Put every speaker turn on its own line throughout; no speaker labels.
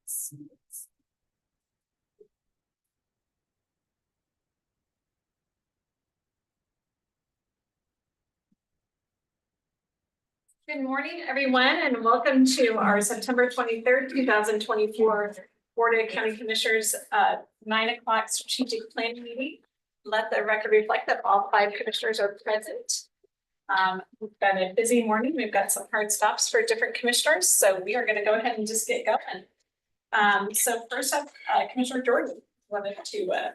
Good morning, everyone, and welcome to our September 23rd, 2024 Board of County Commissioners 9 o'clock strategic planning meeting. Let the record reflect that all 5 commissioners are present. We've got a busy morning. We've got some hard stops for different commissioners, so we are going to go ahead and just get going. So first up, Commissioner Jordan wanted to.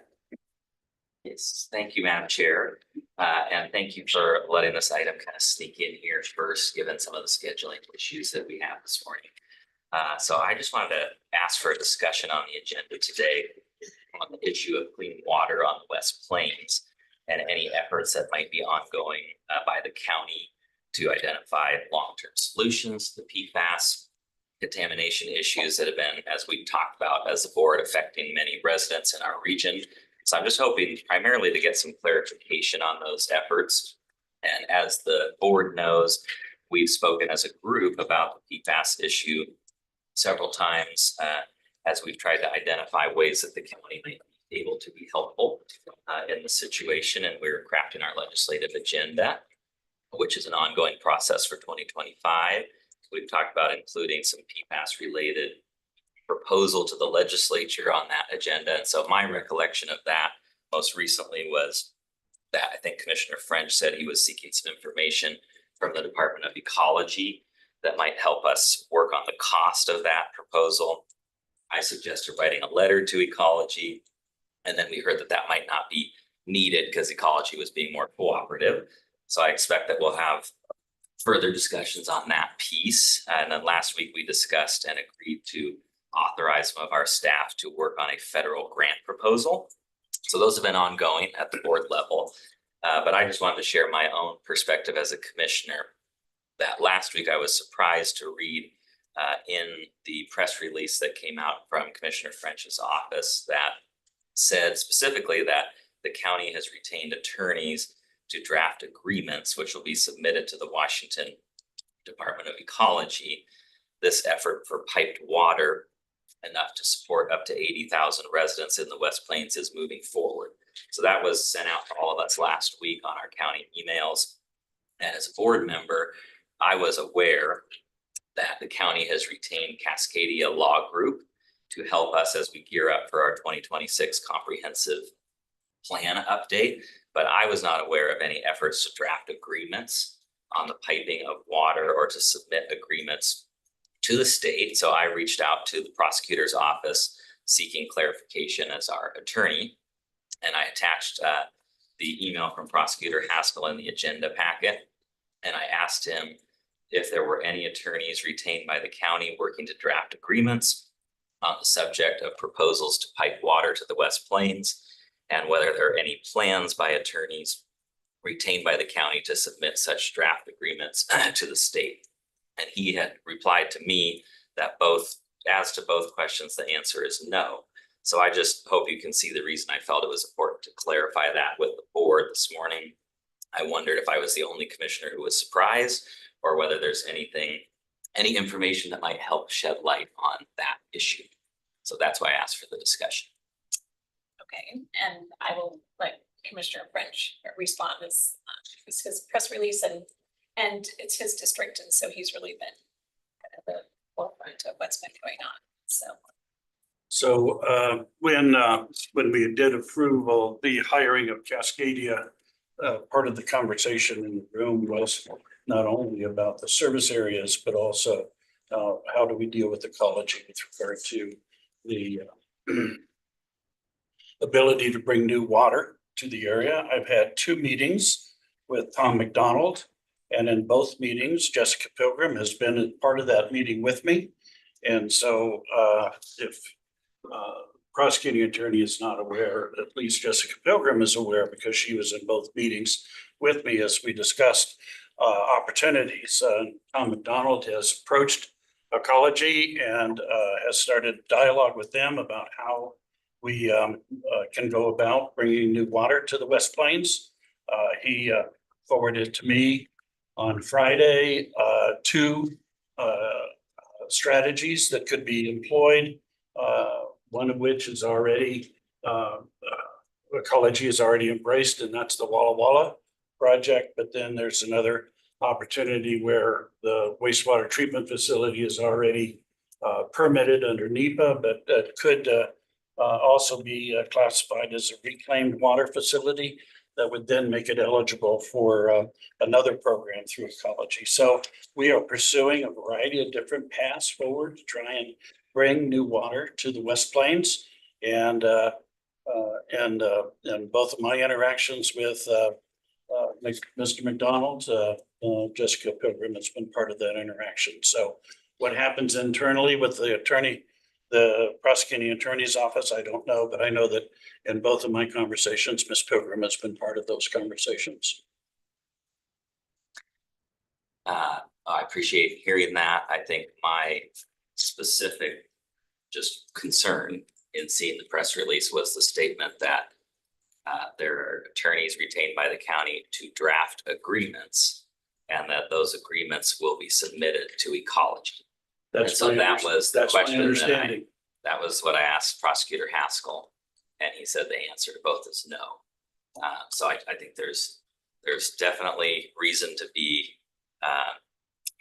Yes, thank you, Madam Chair. And thank you for letting this item kind of sneak in here first, given some of the scheduling issues that we have this morning. So I just wanted to ask for a discussion on the agenda today on the issue of clean water on the West Plains and any efforts that might be ongoing by the county to identify long-term solutions to the PFAS contamination issues that have been, as we've talked about as a board, affecting many residents in our region. So I'm just hoping primarily to get some clarification on those efforts. And as the board knows, we've spoken as a group about the PFAS issue several times as we've tried to identify ways that the county might be able to be helpful in the situation. And we're crafting our legislative agenda, which is an ongoing process for 2025. We've talked about including some PFAS related proposal to the legislature on that agenda. And so my recollection of that most recently was that I think Commissioner French said he was seeking some information from the Department of Ecology that might help us work on the cost of that proposal. I suggested writing a letter to Ecology, and then we heard that that might not be needed because Ecology was being more cooperative. So I expect that we'll have further discussions on that piece. And then last week we discussed and agreed to authorize some of our staff to work on a federal grant proposal. So those have been ongoing at the board level. But I just wanted to share my own perspective as a commissioner that last week I was surprised to read in the press release that came out from Commissioner French's office that said specifically that the county has retained attorneys to draft agreements, which will be submitted to the Washington Department of Ecology. This effort for piped water enough to support up to 80,000 residents in the West Plains is moving forward. So that was sent out to all of us last week on our county emails. And as a board member, I was aware that the county has retained Cascadia Law Group to help us as we gear up for our 2026 comprehensive plan update. But I was not aware of any efforts to draft agreements on the piping of water or to submit agreements to the state. So I reached out to the prosecutor's office seeking clarification as our attorney. And I attached the email from Prosecutor Haskell in the agenda packet. And I asked him if there were any attorneys retained by the county working to draft agreements on the subject of proposals to pipe water to the West Plains, and whether there are any plans by attorneys retained by the county to submit such draft agreements to the state. And he had replied to me that as to both questions, the answer is no. So I just hope you can see the reason I felt it was important to clarify that with the board this morning. I wondered if I was the only commissioner who was surprised, or whether there's any information that might help shed light on that issue. So that's why I asked for the discussion.
Okay, and I will let Commissioner French respond. This is his press release, and it's his district, and so he's really been at the forefront of what's been going on.
So when we did approval the hiring of Cascadia, part of the conversation in the room was not only about the service areas, but also how do we deal with ecology with regard to the ability to bring new water to the area. I've had 2 meetings with Tom McDonald, and in both meetings, Jessica Pilgrim has been a part of that meeting with me. And so if prosecuting attorney is not aware, at least Jessica Pilgrim is aware because she was in both meetings with me as we discussed opportunities. Tom McDonald has approached Ecology and has started dialogue with them about how we can go about bringing new water to the West Plains. He forwarded to me on Friday 2 strategies that could be employed one of which is already, Ecology is already embraced, and that's the Walla Walla project. But then there's another opportunity where the wastewater treatment facility is already permitted under NEPA, but could also be classified as a reclaimed water facility that would then make it eligible for another program through Ecology. So we are pursuing a variety of different paths forward to try and bring new water to the West Plains. And both of my interactions with Mr. McDonald, Jessica Pilgrim has been part of that interaction. So what happens internally with the prosecuting attorney's office, I don't know, but I know that in both of my conversations, Ms. Pilgrim has been part of those conversations.
I appreciate hearing that. I think my specific just concern in seeing the press release was the statement that there are attorneys retained by the county to draft agreements, and that those agreements will be submitted to Ecology.
That's
so that was the question that
understanding.
that was what I asked Prosecutor Haskell, and he said the answer to both is no. So I think there's definitely reason to be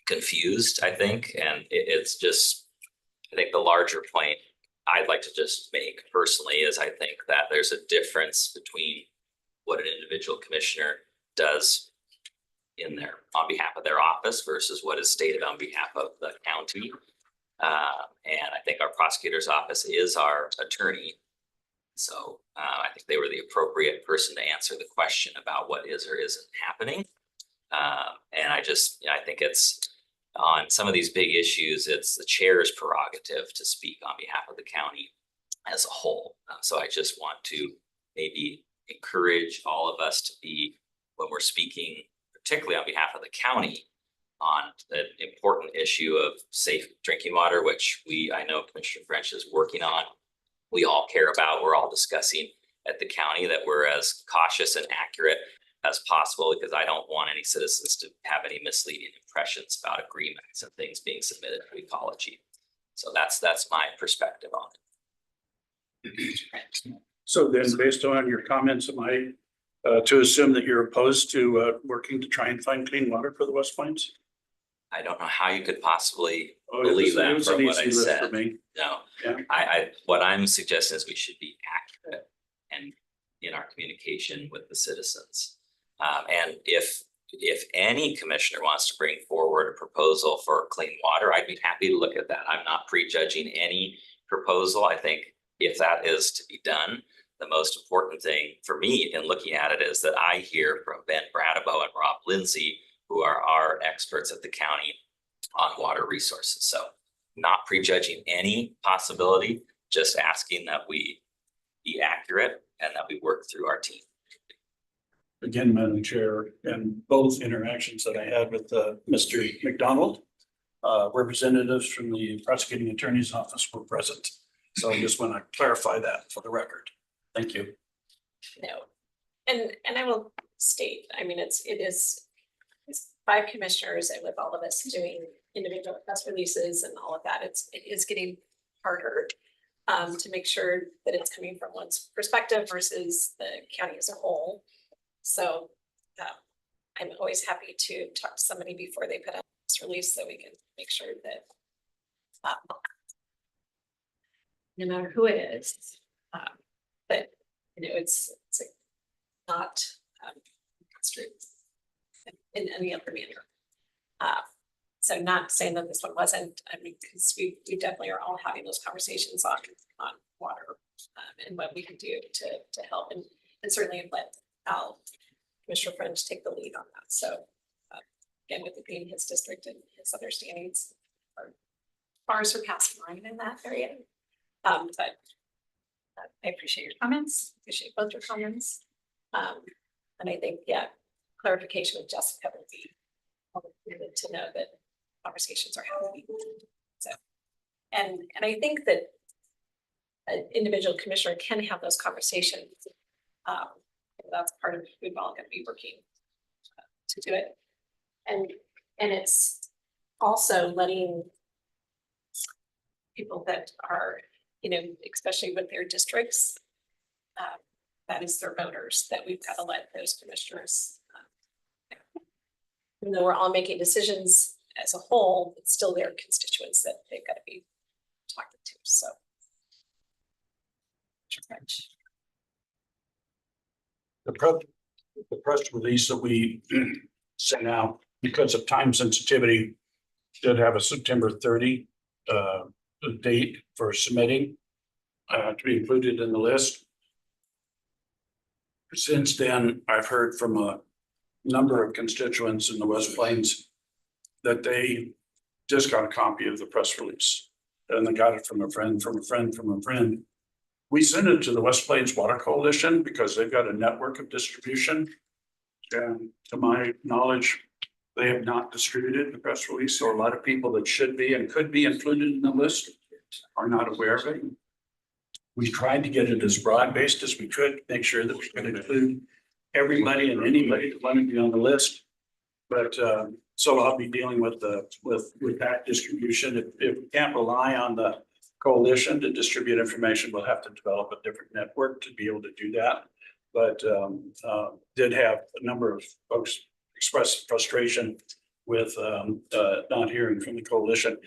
confused, I think, and it's just, I think the larger point I'd like to just make personally is I think that there's a difference between what an individual commissioner does in their on behalf of their office versus what is stated on behalf of the county. And I think our prosecutor's office is our attorney. So I think they were the appropriate person to answer the question about what is or isn't happening. And I think it's on some of these big issues, it's the chair's prerogative to speak on behalf of the county as a whole. So I just want to maybe encourage all of us to be, when we're speaking, particularly on behalf of the county, on the important issue of safe drinking water, which I know Commissioner French is working on. We all care about, we're all discussing at the county that we're as cautious and accurate as possible, because I don't want any citizens to have any misleading impressions about agreements and things being submitted to Ecology. So that's my perspective on it.
So then, based on your comments, am I to assume that you're opposed to working to try and find clean water for the West Plains?
I don't know how you could possibly
Oh,
believe
it
that
was
from
an
what I
easy lift
said.
for me.
No,
Yeah.
what I'm suggesting is we should be accurate and in our communication with the citizens. And if any commissioner wants to bring forward a proposal for clean water, I'd be happy to look at that. I'm not prejudging any proposal. I think if that is to be done, the most important thing for me in looking at it is that I hear from Ben Bradabo and Rob Lindsay, who are our experts at the county on water resources. So not prejudging any possibility, just asking that we be accurate and that we work through our team.
Again, Madam Chair, and both interactions that I had with Mr. McDonald, representatives from the prosecuting attorney's office were present. So I just want to clarify that for the record. Thank you.
No, and I will state, I mean, it's 5 commissioners, and with all of us doing individual press releases and all of that, it is getting harder to make sure that it's coming from one's perspective versus the county as a whole. So I'm always happy to talk to somebody before they put out this release so we can make sure that no matter who it is, but it's not construed in any other manner. So not saying that this one wasn't, I mean, because we definitely are all having those conversations on water and what we can do to help, and certainly let Commissioner French take the lead on that. So again, with it being his district and his understandings are far surpassing mine in that area. But I appreciate your comments, appreciate both your comments. And I think, yeah, clarification with Jessica would be good to know that conversations are happening. So, and I think that an individual commissioner can have those conversations. That's part of we've all going to be working to do it. And it's also letting people that are you know, especially with their districts. That is their voters that we've got to let those commissioners. Even though we're all making decisions as a whole, it's still their constituents that they've got to be talking to, so.
The press release that we sent out, because of time sensitivity, did have a September 30 date for submitting to be included in the list. Since then, I've heard from a number of constituents in the West Plains that they just got a copy of the press release. And they got it from a friend, from a friend, from a friend. We sent it to the West Plains Water Coalition because they've got a network of distribution. And to my knowledge, they have not distributed the press release, so a lot of people that should be and could be included in the list are not aware of it. We tried to get it as broad-based as we could, make sure that we could include everybody and anybody that wanted to be on the list. But so I'll be dealing with that distribution. If we can't rely on the coalition to distribute information, we'll have to develop a different network to be able to do that. But did have a number of folks express frustration with not hearing from the coalition.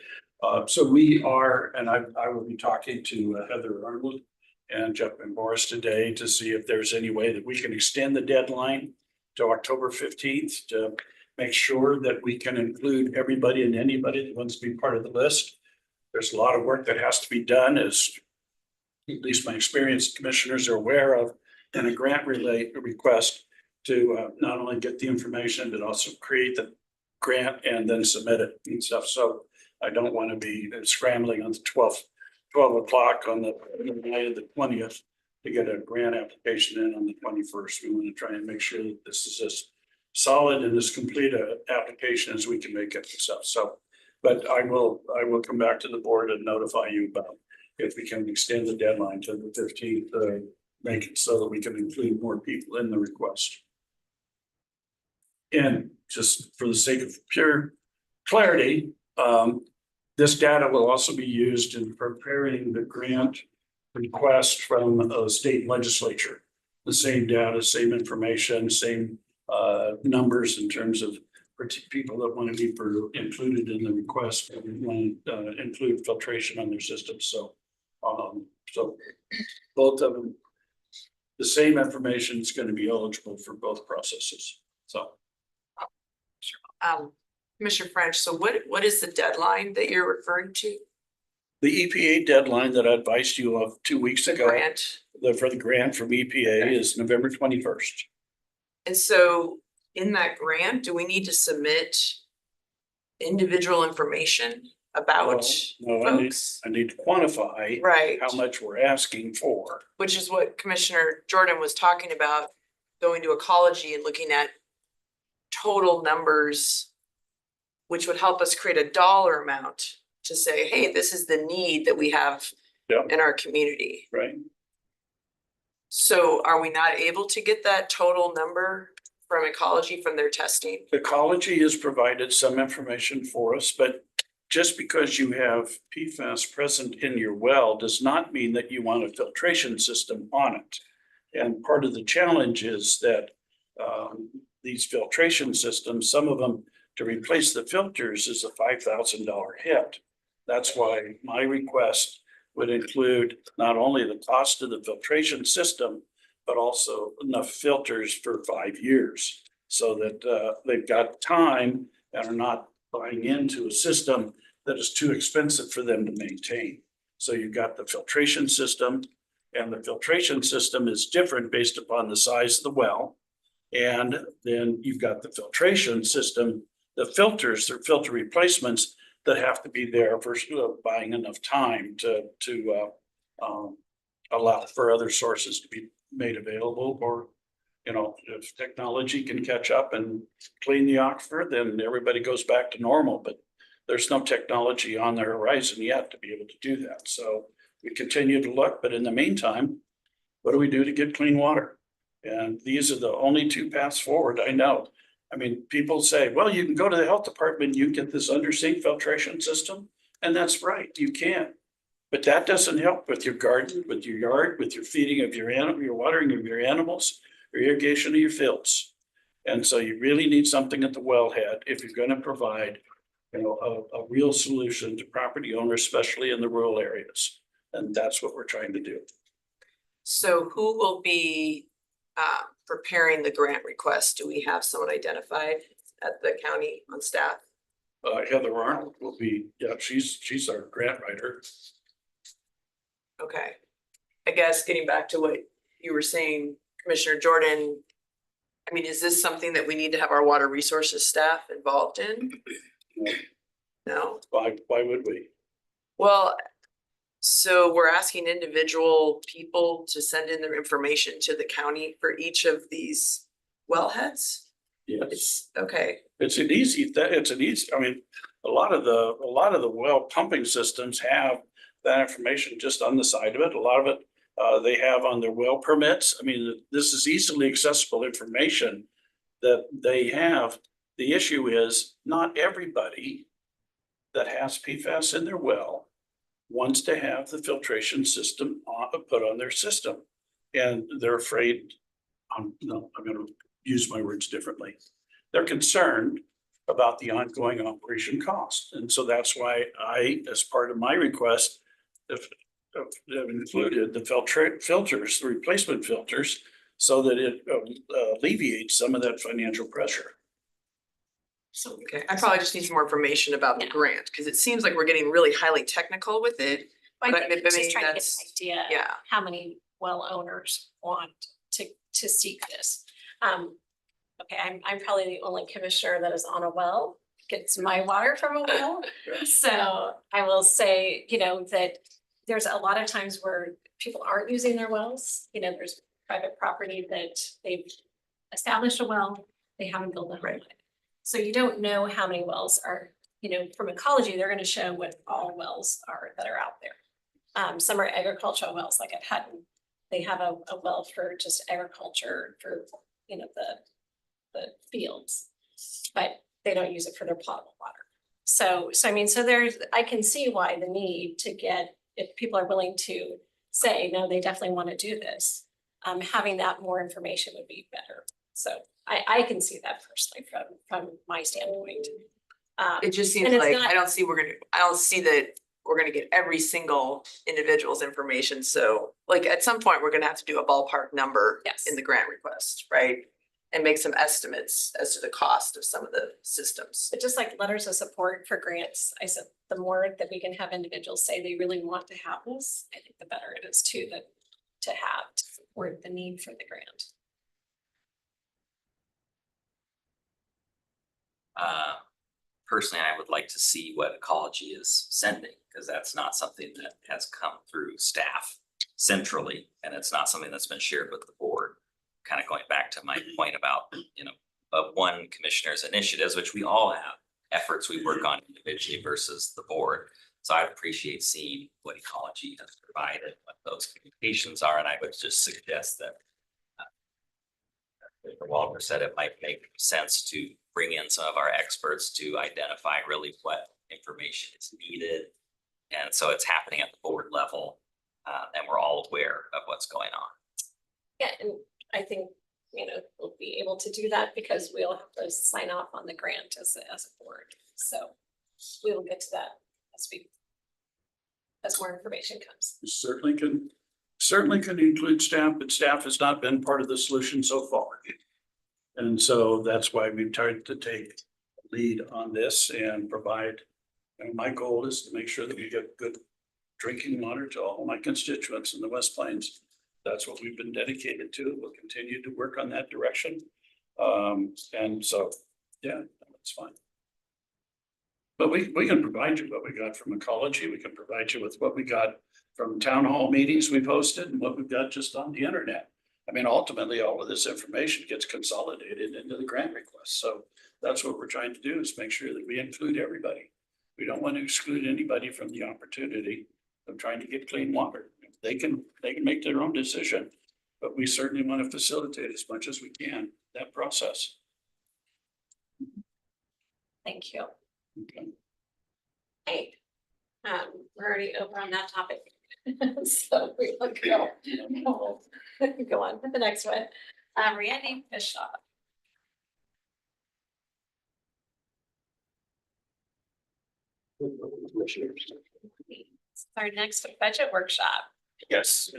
So we are, and I will be talking to Heather Arnold and Jeff Morris today to see if there's any way that we can extend the deadline to October 15th to make sure that we can include everybody and anybody that wants to be part of the list. There's a lot of work that has to be done, as at least my experienced commissioners are aware of, in a grant request to not only get the information, but also create the grant and then submit it and stuff. So I don't want to be scrambling on the 12 o'clock on the night of the 20th to get a grant application in on the 21st. We want to try and make sure that this is as solid and as complete an application as we can make it stuff. So, but I will come back to the board and notify you about if we can extend the deadline to the 15th, make it so that we can include more people in the request. And just for the sake of pure clarity, this data will also be used in preparing the grant request from the state legislature. The same data, same information, same numbers in terms of people that want to be included in the request and want to include filtration on their system. So, so both of them, the same information is going to be eligible for both processes. So.
Commissioner French, so what is the deadline that you're referring to?
The EPA deadline that I advised you of 2 weeks ago.
Grant.
For the grant from EPA is November 21st.
And so in that grant, do we need to submit individual information about
No,
folks?
I need to quantify
Right,
how much we're asking for.
which is what Commissioner Jordan was talking about, going to ecology and looking at total numbers, which would help us create a dollar amount to say, hey, this is the need that we have
Yep.
in our community.
Right.
So are we not able to get that total number from ecology from their testing?
Ecology has provided some information for us, but just because you have PFAS present in your well does not mean that you want a filtration system on it. And part of the challenge is that these filtration systems, some of them to replace the filters is a $5,000 hit. That's why my request would include not only the cost of the filtration system, but also enough filters for 5 years so that they've got time and are not buying into a system that is too expensive for them to maintain. So you've got the filtration system, and the filtration system is different based upon the size of the well. And then you've got the filtration system, the filters, they're filter replacements that have to be there for buying enough time to allow for other sources to be made available. Or, you know, if technology can catch up and clean the aquifer, then everybody goes back to normal. But there's no technology on the horizon yet to be able to do that. So we continue to look, but in the meantime, what do we do to get clean water? And these are the only two paths forward I know. I mean, people say, well, you can go to the health department, you get this under sink filtration system. And that's right, you can. But that doesn't help with your garden, with your yard, with your feeding of your animal, your watering of your animals, or irrigation of your fields. And so you really need something at the wellhead if you're gonna provide, a real solution to property owners, especially in the rural areas. And that's what we're trying to do.
So who will be preparing the grant request? Do we have someone identified at the county on staff?
Heather Arnold will be, she's our grant writer.
Okay. I guess getting back to what you were saying, Commissioner Jordan. I mean, is this something that we need to have our water resources staff involved in? No?
Why would we?
Well, so we're asking individual people to send in their information to the county for each of these wellheads?
Yes,
It's, okay,
it's an easy, I mean, a lot of the well pumping systems have that information just on the side of it. A lot of it, they have on their well permits. I mean, this is easily accessible information that they have. The issue is not everybody that has PFAS in their well wants to have the filtration system put on their system. And they're afraid, no, I'm gonna use my words differently. They're concerned about the ongoing operation cost. And so that's why I, as part of my request, have included the filters, the replacement filters, so that it alleviates some of that financial pressure.
So,
okay. I probably just need some more information about the
Yeah.
grant, because it seems like we're getting really highly technical with it.
I
But
think
I
it's
mean,
just trying to get an
that's-
idea.
Yeah,
How many well owners want to seek this. Okay, I'm probably the only commissioner that is on a well, gets my water from a well. So I will say, that there's a lot of times where people aren't using their wells. There's private property that they've established a well, they haven't built a home.
Right.
So you don't know how many wells are, from ecology, they're gonna show what all wells are that are out there. Some are agricultural wells, like at Hutton, they have a well for just agriculture for, the fields. But they don't use it for their potable water. So I can see why the need to get, if people are willing to say, no, they definitely want to do this. Having that more information would be better. So I can see that personally from my standpoint.
it just seems
And it's
like,
not-
I don't see that we're gonna get every single individual's information. So like at some point, we're gonna have to do a ballpark number
Yes.
in the grant request, right? And make some estimates as to the cost of some of the systems.
But just like letters of support for grants, I said, the more that we can have individuals say they really want to have this, I think the better it is too, to support the need for the grant.
Personally, I would like to see what ecology is sending, because that's not something that has come through staff centrally, and it's not something that's been shared with the board. Kind of going back to my point about, of one commissioner's initiatives, which we all have, efforts we work on individually versus the board. So I'd appreciate seeing what ecology has provided, what those communications are, and I would just suggest that Mr. Walter said it might make sense to bring in some of our experts to identify really what information is needed. And so it's happening at the board level, and we're all aware of what's going on.
Yeah, and I think, we'll be able to do that because we'll have to sign off on the grant as a board. So we will get to that as more information comes.
Certainly can include staff, but staff has not been part of the solution so far. And so that's why we've tried to take lead on this and provide, my goal is to make sure that we get good drinking water to all my constituents in the West Plains. That's what we've been dedicated to. We'll continue to work on that direction. And so, yeah, that's fine. But we can provide you what we got from ecology. We can provide you with what we got from town hall meetings we've hosted and what we've got just on the internet. I mean, ultimately, all of this information gets consolidated into the grant request. So that's what we're trying to do, is make sure that we include everybody. We don't want to exclude anybody from the opportunity of trying to get clean water. They can make their own decision, but we certainly want to facilitate as much as we can that process.
Thank you.
Okay.
Hey, We're already over on that topic. So we will go on to the next one. Randy Bischoff. Our next budget workshop.
Yes,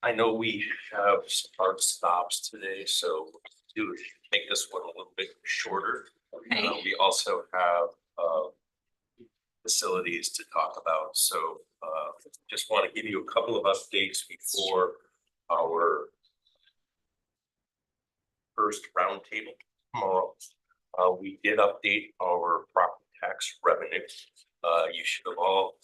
I know we have some hard stops today, so to make this one a little bit shorter.
Okay.
We also have facilities to talk about, so just want to give you a couple of updates before our first roundtable tomorrow. We did update our property tax revenue. You should have all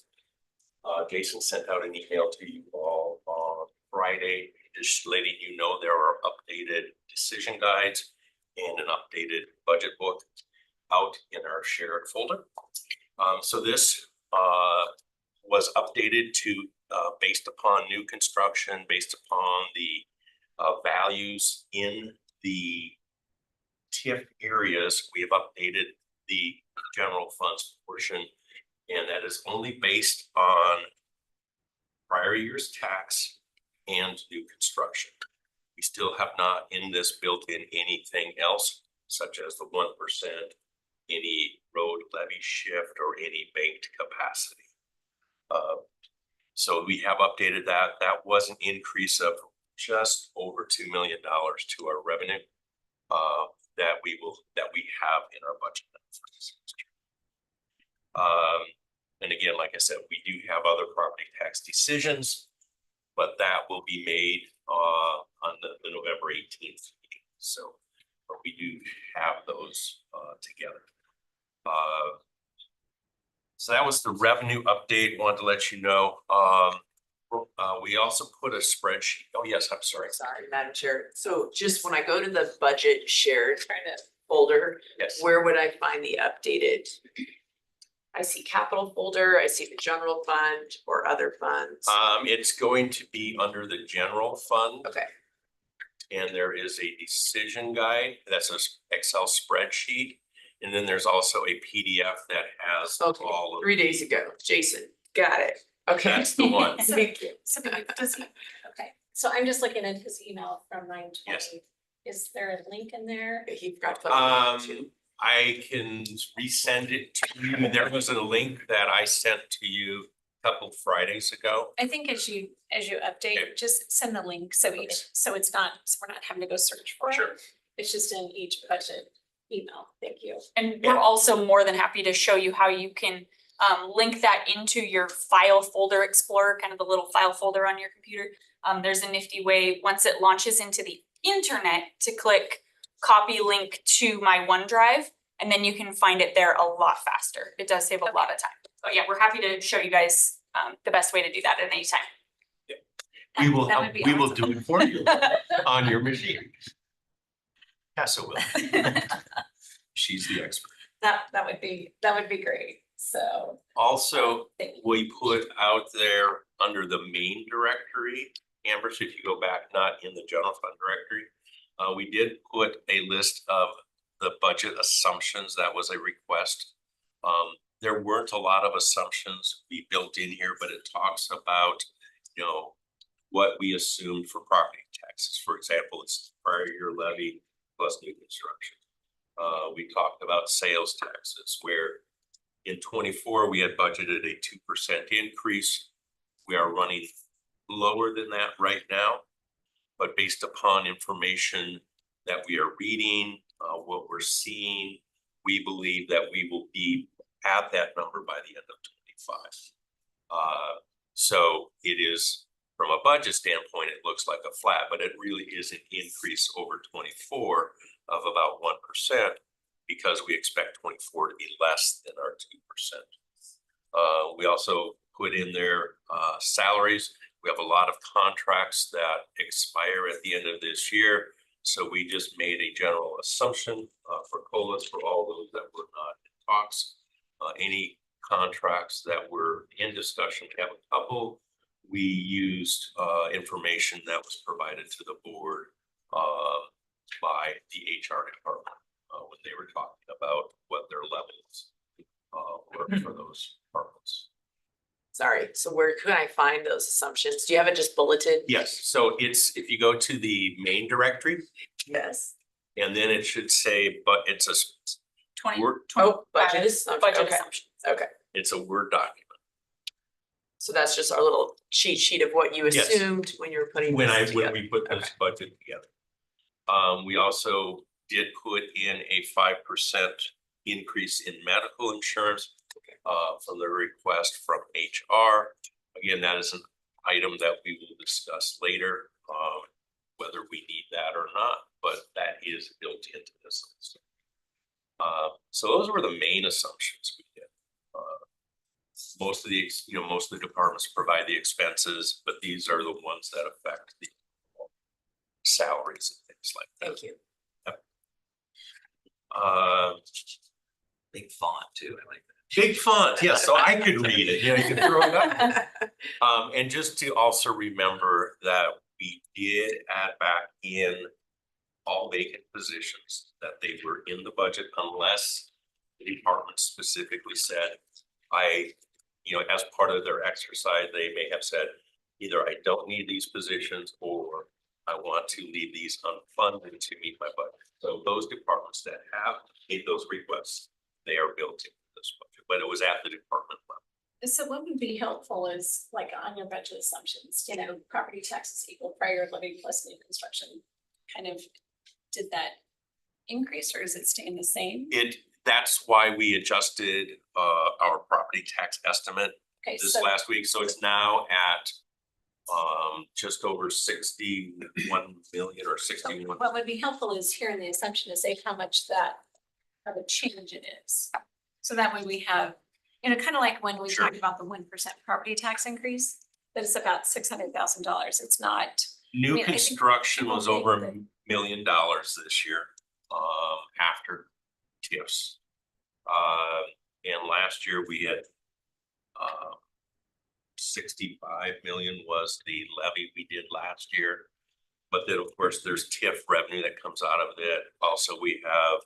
Jason sent out an email to you all on Friday, just letting you know there are updated decision guides and an updated budget book out in our shared folder. So this was updated to based upon new construction, based upon the values in the TIF areas. We have updated the general funds portion, and that is only based on prior year's tax and new construction. We still have not in this built in anything else, such as the 1%, any road levy shift, or any banked capacity. So we have updated that. That was an increase of just over $2 million to our revenue that we have in our budget. And again, like I said, we do have other property tax decisions, but that will be made on the November 18th meeting. So, but we do have those together. So that was the revenue update. Wanted to let you know. We also put a spreadsheet. Oh yes, I'm sorry.
Sorry, Madam Chair. So just when I go to the budget shared folder,
Yes.
where would I find the updated? I see capital folder, I see the general fund or other funds.
It's going to be under the general fund.
Okay,
And there is a decision guide. That's an Excel spreadsheet. And then there's also a PDF that has
okay,
all of.
3 days ago, Jason, got it. Okay.
That's the one.
Thank you.
So does he, okay, so I'm just looking at his email from 9/20.
Yes.
Is there a link in there?
He forgot to put it on too.
I can resend it to you. There was a link that I sent to you a couple Fridays ago.
I think as you
Okay.
update, just send the link so
Okay.
so it's not, so we're not having to go search for it.
Sure.
It's just in each budget email. Thank you.
And we're also more than happy to show you how you can link that into your file folder explorer, kind of the little file folder on your computer. There's a nifty way, once it launches into the internet, to click copy link to my OneDrive, and then you can find it there a lot faster. It does save a lot of time. But yeah, we're happy to show you guys the best way to do that at any time.
We will
That
help,
would be
we will
awesome.
do it for you on your machine. Tessa will. She's the expert.
That would be great. So.
Also,
thank you.
we put out there under the main directory, Amber, so if you go back, not in the general fund directory, we did put a list of the budget assumptions. That was a request. There weren't a lot of assumptions we built in here, but it talks about, you know, what we assumed for property taxes. For example, it's prior year levy plus new construction. We talked about sales taxes, where in 24, we had budgeted a 2% increase. We are running lower than that right now, but based upon information that we are reading, what we're seeing, we believe that we will be at that number by the end of 25. So it is, from a budget standpoint, it looks like a flat, but it really is an increase over 24 of about 1%, because we expect 24 to be less than our 2%. We also put in there salaries. We have a lot of contracts that expire at the end of this year. So we just made a general assumption for COLAs for all those that were not in talks. Any contracts that were in discussion, we have a couple. We used information that was provided to the board by the HR department when they were talking about what their levels were for those departments.
Sorry, so where can I find those assumptions? Do you have it just bulleted?
Yes, so it's, if you go to the main directory,
Yes.
and then it should say, but it's a
20
Word,
Oh, budget
25
assumption,
budget
okay,
assumptions.
okay.
it's a Word document.
So that's just our little cheat sheet of what you
Yes.
assumed when you were putting
When
this
when
together.
we put this
Okay.
budget together. We also did put in a 5% increase in medical insurance. From the request from HR. Again, that is an item that we will discuss later, whether we need that or not, but that is built into this. So those were the main assumptions we did. Most of the, most of the departments provide the expenses, but these are the ones that affect the salaries and things like that.
Thank you.
Big font too, I like that.
Big font, yes, so I could read it, you can throw it up. And just to also remember that we did add back in all vacant positions, that they were in the budget unless the department specifically said, as part of their exercise, they may have said, either I don't need these positions or I want to leave these unfunded to meet my budget. So those departments that have made those requests, they are built into this budget, but it was at the department level.
So what would be helpful is like on your budget assumptions, property taxes equal prior levy plus new construction. Kind of, did that increase or is it staying the same?
That's why we adjusted our property tax estimate
Okay,
this
so
last week, so it's now at just over 61 million or 61.
what would be helpful is hearing the assumption to say how much that of a change it is. So that way we have, kind of like when we
Sure.
talked about the 1% property tax increase, that it's about $600,000. It's not,
New
I think
construction was
people
over
think
$1 million this year, after TIFs. And last year we had 65 million was the levy we did last year. But then, of course, there's TIF revenue that comes out of it. Also, we have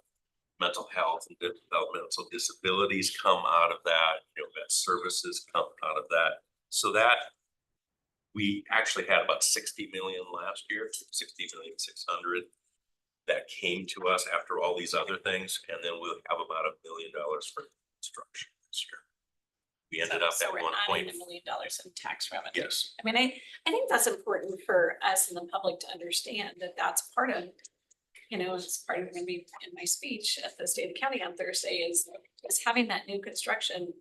mental health and developmental disabilities come out of that, vet services come out of that. So that we actually had about 60 million last year, 60,600,000 that came to us after all these other things. And then we'll have about $1 million for construction this year. We ended up
so
at
we're
one point.
adding $1 million in tax revenue.
Yes,
I mean, I think that's important for us and the public to understand that that's part of, it's part of, gonna be in my speech at the state of county on Thursday is having that new construction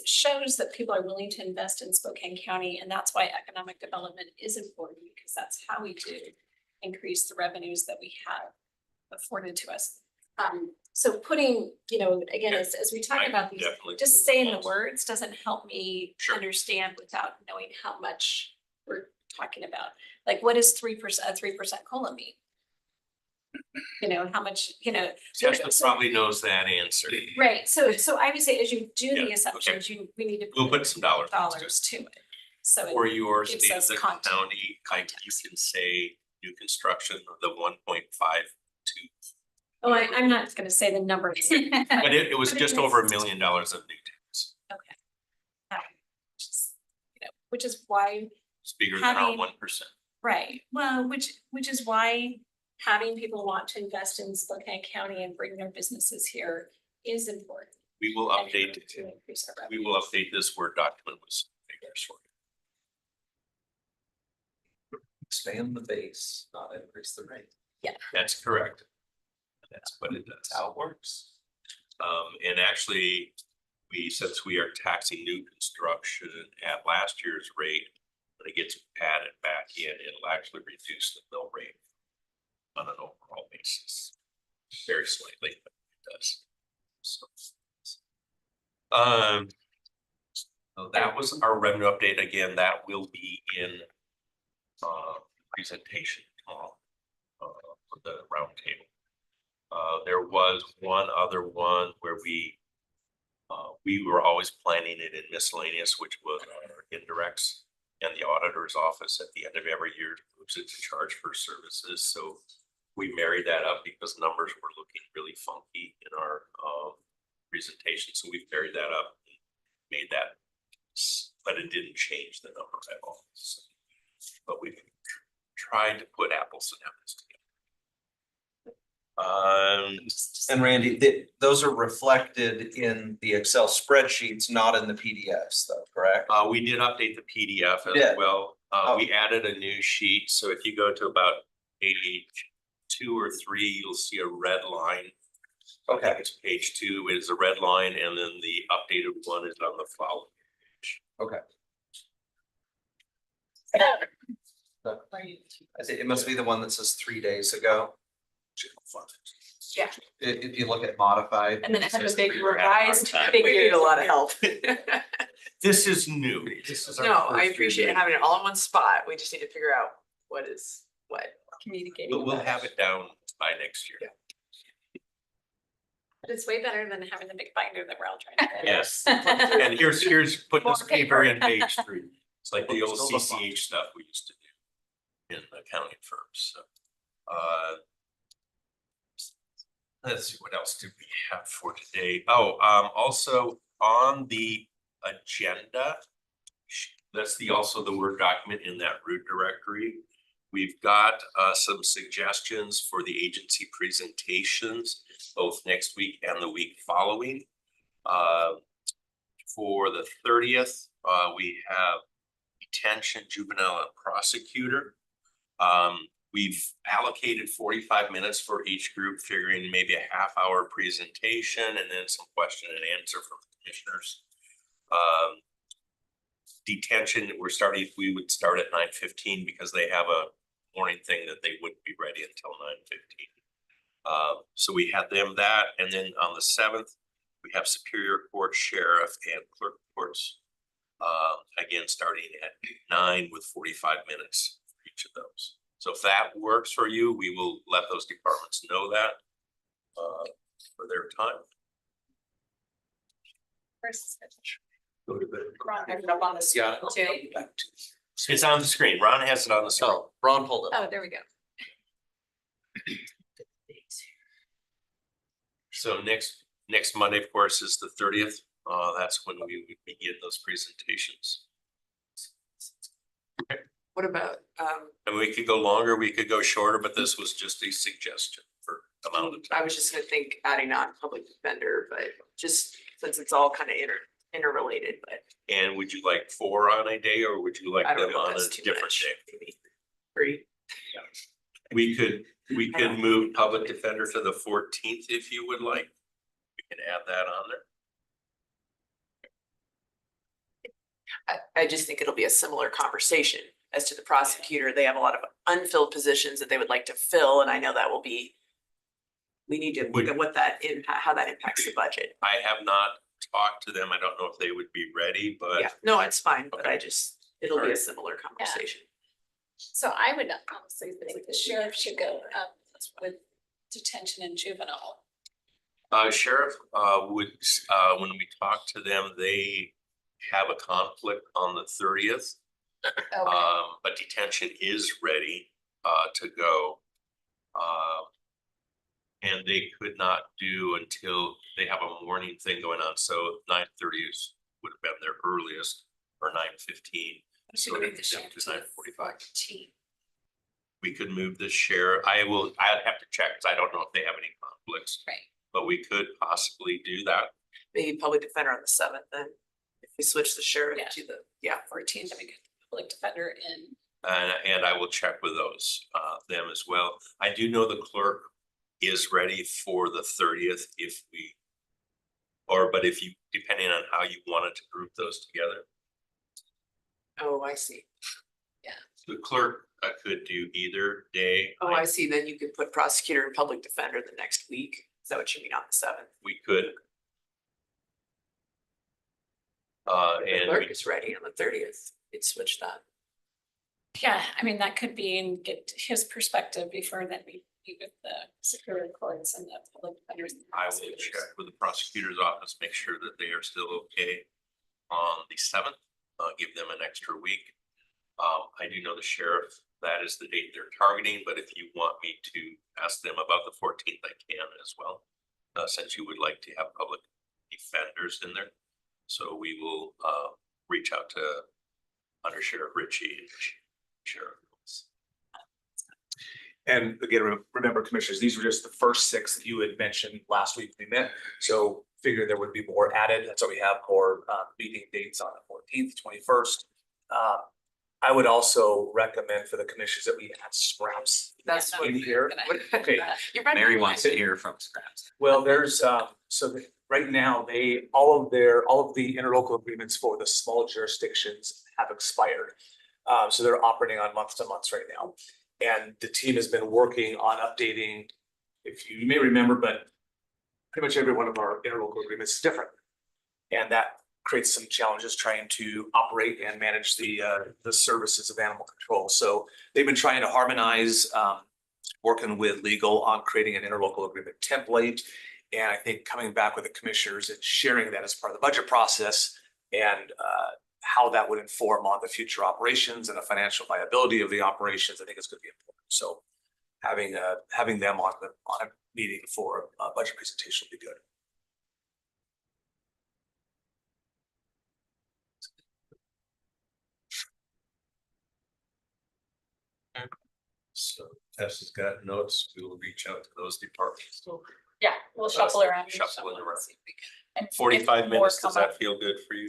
shows that people are willing to invest in Spokane County. And that's why economic development is important because that's how we do increase the revenues that we have afforded to us. So putting, again, as we talk
I
about these,
definitely.
just saying the words doesn't help me
Sure.
understand without knowing how much we're talking about. Like, what is 3%, a 3% COLA mean? How much,
Jessica probably knows that answer.
right, so I would say as you do
Yeah,
the
okay.
assumptions, we need to.
We'll put some dollars
to it. So
For yours,
gives us
the
context.
county, like you can say new construction, the 1.52.
oh, I'm not gonna say the numbers.
But it was
But it
just over $1
is-
million of new tax.
Which is, which is why,
It's bigger than our
Having-
1%.
right, well, which is why having people want to invest in Spokane County and bring their businesses here is important.
We will
and
update,
to increase our
we
revenue.
will update this Word document with some figures for you.
Expand the base, not increase the rate.
That's correct. That's what it does.
That's how it works.
And actually, since we are taxing new construction at last year's rate, when it gets added back in, it'll actually reduce the mill rate on an overall basis. Very slightly, but it does. So so that was our revenue update. Again, that will be in presentation tomorrow for the roundtable. There was one other one where we were always planning it in miscellaneous, which was our indirects, and the auditor's office at the end of every year moves it to charge for services. So we married that up because numbers were looking really funky in our presentation. So we married that up, and made that but it didn't change the number at all. So, but we tried to put apples and apples together.
And Randy, those are reflected in the Excel spreadsheets, not in the PDFs though, correct?
We did update the PDF as
Yeah.
well. We added a new sheet, so if you go to about page 2 or 3, you'll see a red line. I think
Okay,
it's page 2 is a red line, and then the updated one is on the following page.
okay. I think it must be the one that says 3 days ago.
Yeah.
If you look at modified.
And then it has a big
We were having a hard
revised
time.
We
figure.
need a lot of help.
This is new. This is our
No, I
first
appreciate
year.
having it all in one spot. We just need to figure out what is what.
Communicating.
We'll have it down by next year.
Yeah.
But it's way better than having the big binder that we're all trying to.
Yes. And here's put this
More
paper in
paper.
page 3. It's like the old
Still the font.
CCH stuff we used to do in accounting firms, so. Let's see, what else do we have for today? Oh, also on the agenda. That's also the Word document in that root directory. We've got some suggestions for the agency presentations, both next week and the week following. For the 30th, we have detention, juvenile, and prosecutor. We've allocated 45 minutes for each group, figuring maybe a half-hour presentation and then some question and answer from the commissioners. Detention, we would start at 9:15 because they have a morning thing that they wouldn't be ready until 9:15. So we had them that, and then on the 7th, we have Superior Court, Sheriff, and Clerk Courts. Again, starting at 9 with 45 minutes for each of those. So if that works for you, we will let those departments know that for their time. Go to bed.
Ron, I put it up on the screen too.
It's on the screen. Ron has it on the screen.
Oh, Ron, hold it.
Oh, there we go.
So next Monday, of course, is the 30th. That's when we would begin those presentations.
What about,
And we could go longer, we could go shorter, but this was just a suggestion for amount of time.
I was just gonna think adding on public defender, but just since it's all kind of interrelated, but
And would you like 4 on a day, or would you like
I don't
them
know,
on a
that's too
different
much.
day?
Maybe 3.
We could
I don't-
move public defender to the 14th if you would like. We can add that on there.
I just think it'll be a similar conversation as to the prosecutor. They have a lot of unfilled positions that they would like to fill, and I know that will be. We need to look at what that how that impacts the budget.
I have not talked to them. I don't know if they would be ready, but
Yeah, no, it's fine, but I
Okay.
just, it'll be a
Alright.
similar conversation.
So I would honestly think the sheriff should go up with detention and juvenile.
Sheriff would, when we talk to them, they have a conflict on the 30th. But detention is ready to go. And they could not do until they have a morning thing going on, so 9:30 would have been their earliest, or 9:15. So
Should we
they
move the
could
sheriff
do
to the
9:45.
14th?
We could move the sheriff. I'd have to check, because I don't know if they have any conflicts,
Right.
but we could possibly do that.
Maybe public defender on the 7th then, if we switch the sheriff
Yeah.
to the, yeah.
14th, and we get the public defender in.
And I will check with those, them as well. I do know the clerk is ready for the 30th but if you, depending on how you wanted to group those together.
Oh, I see.
The clerk could do either day.
Oh, I see. Then you could put prosecutor and public defender the next week. Is that what you mean on the 7th?
We could.
The
And
clerk is ready on the 30th. You'd switch that.
Yeah, I mean, that could be and get his perspective before then we meet with the superior courts and the public defenders. and
I will
prosecutors.
check with the prosecutor's office, make sure that they are still okay on the 7th, give them an extra week. I do know the sheriff, that is the date they're targeting, but if you want me to ask them about the 14th, I can as well. Since you would like to have public defenders in there. So we will reach out to Under Sheriff Ritchie and Sheriff Mills.
And again, remember commissioners, these were just the first 6 that you had mentioned last week we met. So figured there would be more added. That's why we have more meeting dates on the 14th, 21st. I would also recommend for the commissioners that we add scraps
That's what.
in here. Okay,
You're right.
Mary wants to hear from Scraps.
well, there's right now, all of the interlocal agreements for the small jurisdictions have expired. So they're operating on month to months right now. And the team has been working on updating, if you may remember, but pretty much every one of our interlocal agreements is different. And that creates some challenges trying to operate and manage the services of animal control. So they've been trying to harmonize, working with legal on creating an interlocal agreement template. And I think coming back with the commissioners and sharing that as part of the budget process and how that would inform on the future operations and the financial viability of the operations, I think is going to be important. So having them on a meeting for a budget presentation would be good.
So Tessa's got notes. We will reach out to those departments.
Yeah, we'll shuffle around.
Shuffle it around.
And if
45
more
minutes, does
come up,
that feel good for you?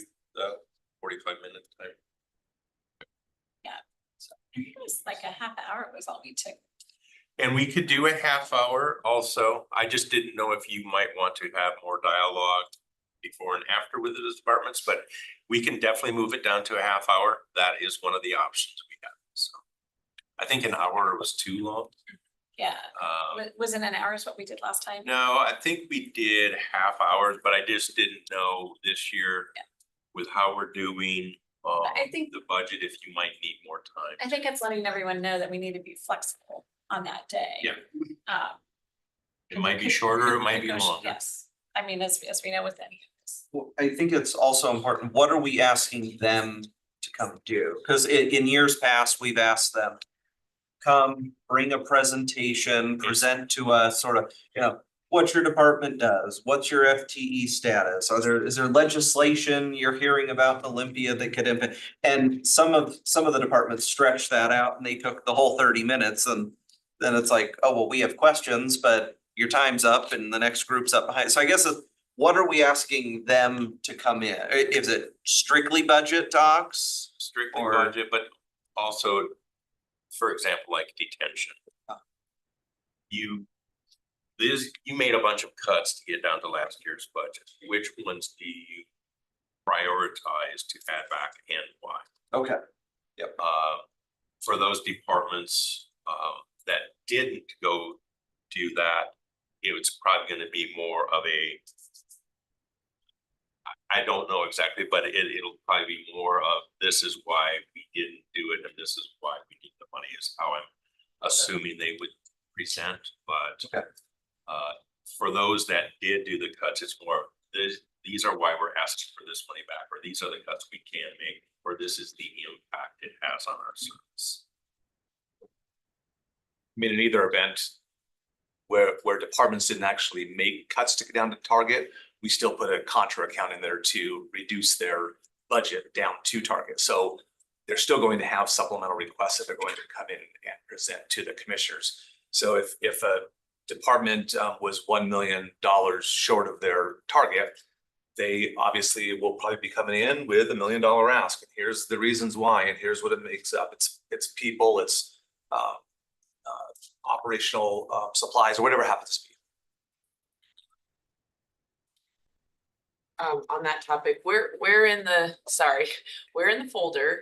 45-minute time?
It was like a half hour was all we took.
And we could do a half hour also. I just didn't know if you might want to have more dialogue before and after with the departments, but we can definitely move it down to a half hour. That is one of the options we have. So I think an hour was too long.
Yeah, wasn't an hour is what we did last time?
No, I think we did half hours, but I just didn't know this year
Yeah.
with how we're doing
I think,
the budget, if you might need more time.
I think it's letting everyone know that we need to be flexible on that day.
Yeah. It
and
might
we
be
could-
shorter,
we
it
could
might be
negotiate,
longer.
Yes, I mean, as we know with any of this.
Well, I think it's also important, what are we asking them to come do? Because in years past, we've asked them, come, bring a presentation, present to us, sort of, what your department does, what's your FTE status? Is there legislation you're hearing about in Olympia that could impact? And some of the departments stretched that out and they took the whole 30 minutes and then it's like, oh, well, we have questions, but your time's up and the next group's up behind. So I guess what are we asking them to come in? Is it strictly budget talks?
Strictly
Or-
budget, but also, for example, like detention. You made a bunch of cuts to get down to last year's budget. Which ones do you prioritize to add back and why?
Okay.
For those departments that didn't go do that, it was probably gonna be more of I don't know exactly, but it'll probably be more of, this is why we didn't do it and this is why we need the money, is how I'm assuming they would present, but
Okay.
For those that did do the cuts, it's more, these are why we're asking for this money back, or these are the cuts we can make, or this is the impact it has on our service.
I mean, in either event, where departments didn't actually make cuts to get down to target, we still put a contra account in there to reduce their budget down to target. So they're still going to have supplemental requests that they're going to come in and present to the commissioners. So if a department was $1 million short of their target, they obviously will probably be coming in with $1 million ask. And here's the reasons why, and here's what it makes up. It's people, it's operational supplies, or whatever happens to be.
On that topic, where in the folder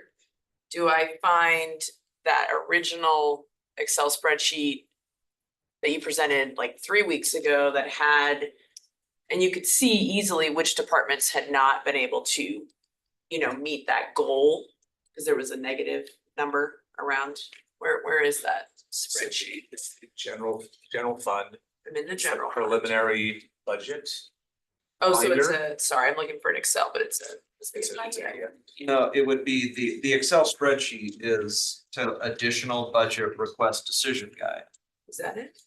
do I find that original Excel spreadsheet that you presented like 3 weeks ago that had, and you could see easily which departments had not been able to, meet that goal because there was a negative number around. Where is that spreadsheet?
It's the general fund.
I'm in the general fund.
Preliminary budget.
Oh, so it's
binder.
sorry, I'm looking for an Excel, but it's a.
No, it would be the Excel spreadsheet is to additional budget request decision guide.
Is that it?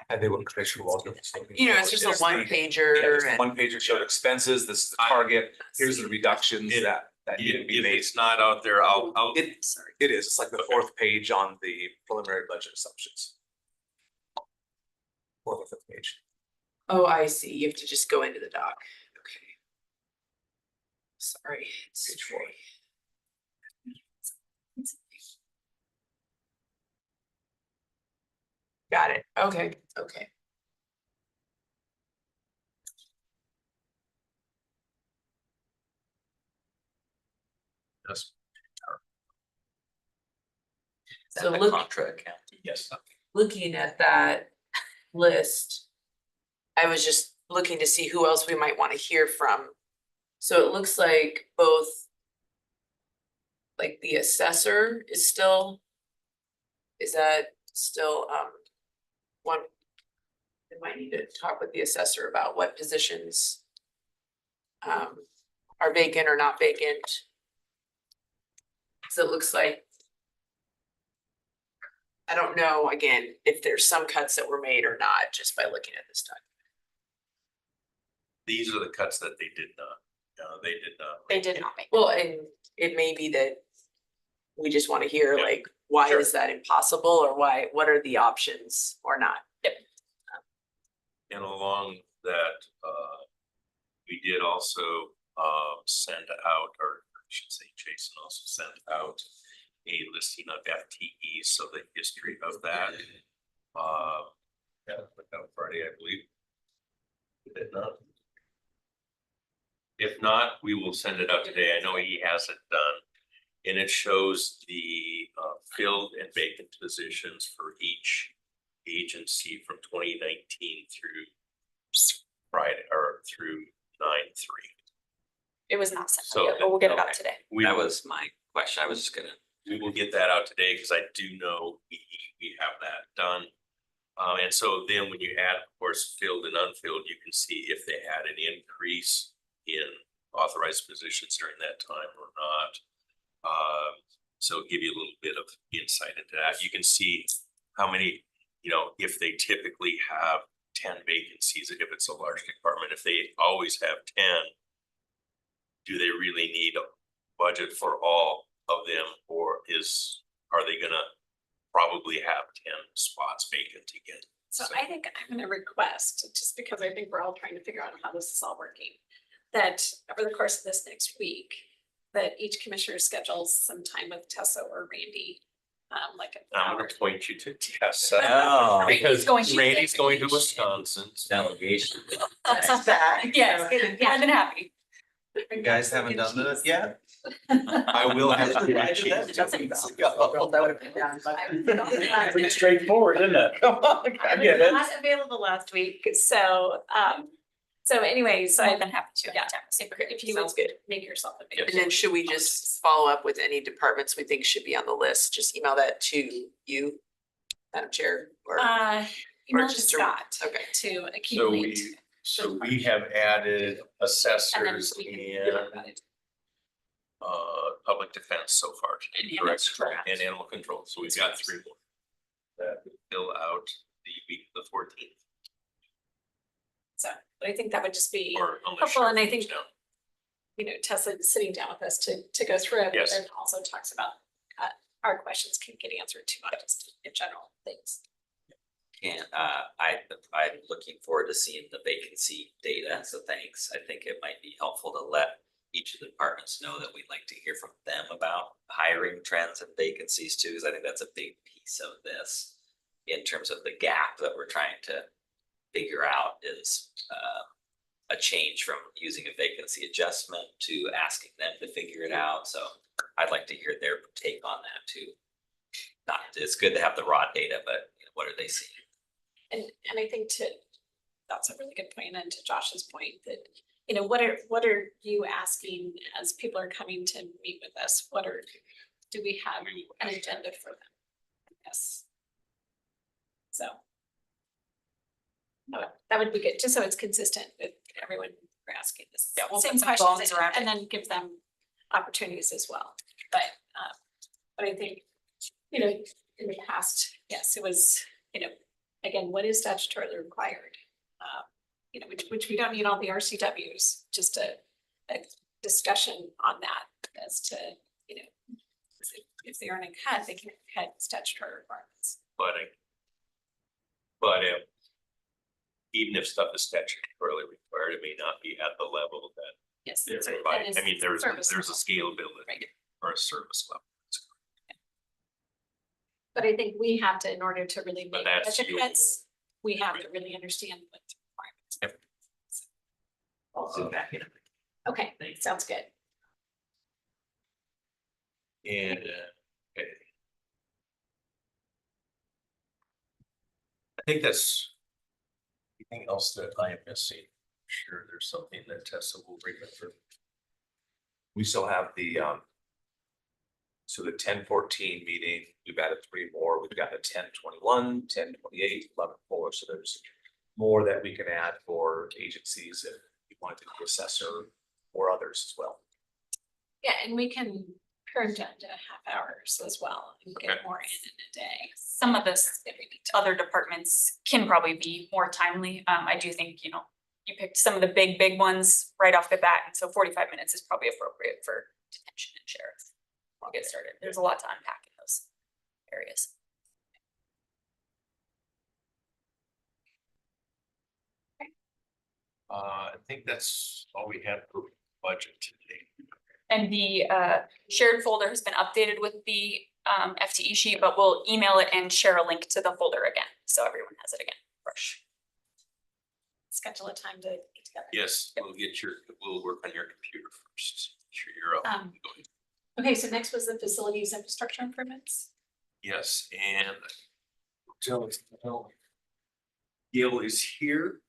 And they would Commissioner Waldron.
You know, it's just a one
Yeah,
pager and.
one pager showed expenses, this is the target, here's the reductions that need to be
If
made.
it's not out there, I'll,
It is, it's like the fourth page on the preliminary budget assumptions. Fourth or fifth page.
Oh, I see. You have to just go into the doc. Okay. Sorry.
Page 4.
Got it. Okay, okay.
just,
Is
So
that the
look-
contra account?
Yes.
Looking at that list, I was just looking to see who else we might want to hear from. So it looks like both like the assessor is still, is that still, one? We might need to talk with the assessor about what positions are vacant or not vacant. So it looks like, I don't know, again, if there's some cuts that were made or not, just by looking at this document.
these are the cuts that they did not, they did not.
They did not make.
Well, and it may be that we just want to hear
Yeah.
like, why
Sure.
is that impossible, or why, what are the options or not?
And along that, we did also, send out, or I should say Jason also sent out a listing of FTEs, so the history of that. Yeah, on Friday, I believe. Did it not? If not, we will send it out today. I know he has it done. And it shows the filled and vacant positions for each agency from 2019 through Friday, or through 9/3.
It was not sent
So
out yet, but we'll get it out
okay.
today.
That was my question. I was just gonna,
We will get that out today, because I do know we have that done. And so then when you add, of course, filled and unfilled, you can see if they had an increase in authorized positions during that time or not. So give you a little bit of insight into that. You can see how many, if they typically have 10 vacancies, if it's a large department, if they always have 10, do they really need a budget for all of them, or are they gonna probably have 10 spots vacant again?
So I think I'm gonna request, just because I think we're all trying to figure out how this is all working, that over the course of this next week, that each commissioner schedules some time with Tessa or Randy, like an
I'm
hour.
gonna point you to Tessa,
oh,
because
going to-
Randy's going to Wisconsin.
delegation.
That's not bad. Yes, more than happy.
You guys haven't done this yet?
I will have to.
Pretty straightforward, isn't it?
Come on,
I
get
was
it.
not available last week, so anyways,
I've been happy to.
yeah,
Super
if you
Sounds
would
good.
make yourself
And
available.
then should we just follow up with any departments we think should be on the list? Just email that to you, Madam Chair, or,
Email to
just a-
Scott
okay.
to
So
accumulate.
we have added
And then
assessors
we can
and
figure out it.
public defense so far.
And animal
Correct,
control.
and animal control, so we've got 3 more. That will fill out the week of the 14th.
So, but I think that would just be,
Or unless
helpful, and I
Sheriff
think-
comes down.
Tessa sitting down with us to go through it, but
Yes.
then also talks about our questions can get answered too, not just in general things.
And I'm looking forward to seeing the vacancy data, so thanks. I think it might be helpful to let each of the departments know that we'd like to hear from them about hiring trends and vacancies too, because I think that's a big piece of this. In terms of the gap that we're trying to figure out is a change from using a vacancy adjustment to asking them to figure it out, so I'd like to hear their take on that too. Not, it's good to have the raw data, but what are they seeing?
And I think that's a really good point, and to Josh's point that, what are you asking as people are coming to meet with us? Do we have an agenda for them? Yes. So. That would be good, just so it's consistent with everyone we're asking this.
Yeah, we'll
Same
put some
questions
bones around
and
it.
then give them opportunities as well. But I think, in the past, yes, it was, again, what is statutorily required? You know, which we don't need all the RCWs, just a discussion on that as to, you know, if they earn a cut, they can cut statutory requirements.
But even if stuff is statutorily required, it may not be at the level that
Yes.
they're
that
providing.
is
I mean, there's
service
a
level.
scalability
Right.
or a service level.
But I think we have to, in order to really
But
make
that's
budget
your-
cuts, we have to really understand what the requirements are.
I'll zoom back in.
Okay, sounds good.
And, okay. I think that's. Anything else that I am missing? Sure, there's something that Tessa will remember.
We still have the so the 10-14 meeting, we've added 3 more. We've got a 10-21, 10-28, 11-4. So there's more that we can add for agencies if you wanted to do assessor or others as well.
Yeah, and we can turn down to half hours as well and get
Okay.
more in a day.
Some of this, other departments can probably be more timely. I do think, you know, you picked some of the big ones right off the bat, and so 45 minutes is probably appropriate for detention and sheriff. I'll get started. There's a lot to unpack in those areas.
I think that's all we had for budget today.
And the shared folder has been updated with the FTE sheet, but we'll email it and share a link to the folder again, so everyone has it again, fresh.
Schedule a time to get together.
Yes, we'll work on your computer first. Sure you're up.
Okay, so next was the facilities infrastructure improvements.
Yes, and. Gail is here.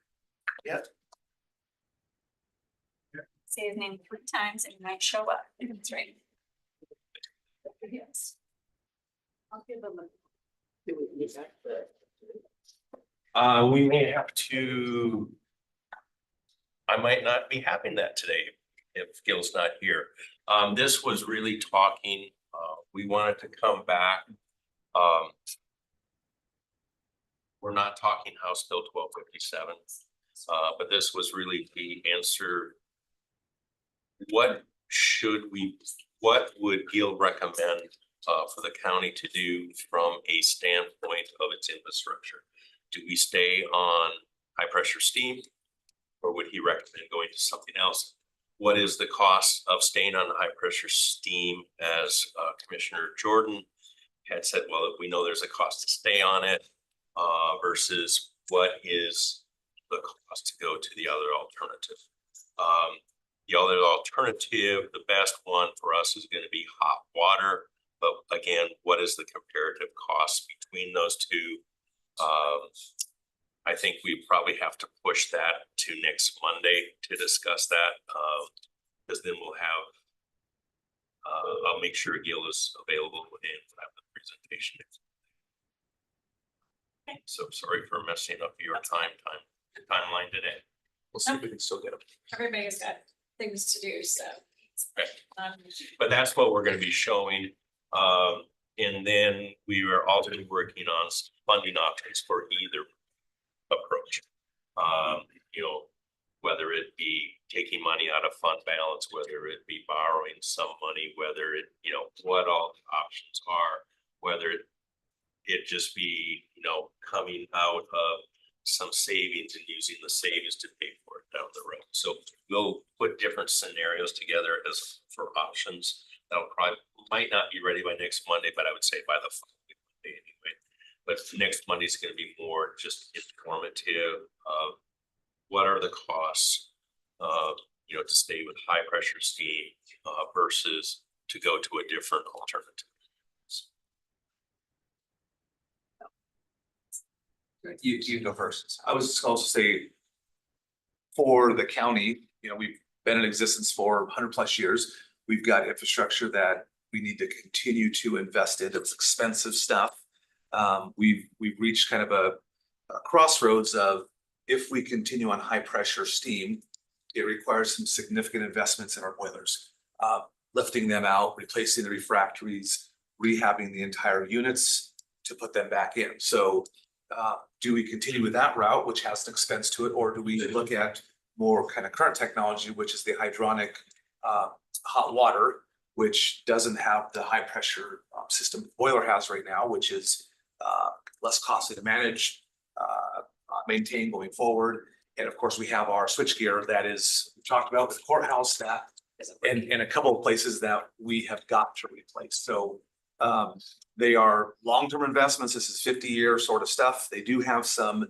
Yeah.
Say his name 3 times and he might show up. That's right.
Yes. I'll give them
We may have to. I might not be having that today if Gil's not here. This was really talking, we wanted to come back. We're not talking House Bill 1257, but this was really the answer. What would Gil recommend for the county to do from a standpoint of its infrastructure? Do we stay on high pressure steam? Or would he recommend going to something else? What is the cost of staying on high pressure steam? As Commissioner Jordan had said, well, we know there's a cost to stay on it versus what is the cost to go to the other alternative. The other alternative, the best one for us is going to be hot water. But again, what is the comparative cost between those two? I think we probably have to push that to next Monday to discuss that, because then we'll have, I'll make sure Gil is available and have the presentation. So sorry for messing up your timeline today.
We'll see if we can still get them.
Everybody's got things to do, so.
But that's what we're gonna be showing. And then we are also working on some funding options for either approach. You know, whether it be taking money out of fund balance, whether it be borrowing some money, whether it, you know, what all the options are, whether it just be, you know, coming out of some savings and using the savings to pay for it down the road. So we'll put different scenarios together as for options. That'll probably might not be ready by next Monday, but I would say by the following Monday anyway. But next Monday is going to be more just informative of what are the costs of, you know, to stay with high pressure steam versus to go to a different alternative.
You go first. I was just going to say, for the county, you know, we've been in existence for 100+ years. We've got infrastructure that we need to continue to invest in. It's expensive stuff. We've reached kind of a crossroads of, if we continue on high pressure steam, it requires some significant investments in our boilers. Lifting them out, replacing the refractories, rehabbing the entire units to put them back in. So do we continue with that route, which has an expense to it, or do we look at more kind of current technology, which is the hydronic hot water, which doesn't have the high pressure system boiler has right now, which is less costly to manage, maintain going forward. And of course, we have our switchgear that is, we talked about the courthouse that, and a couple of places that we have got to replace. So they are long-term investments. This is 50-year sort of stuff. They do have some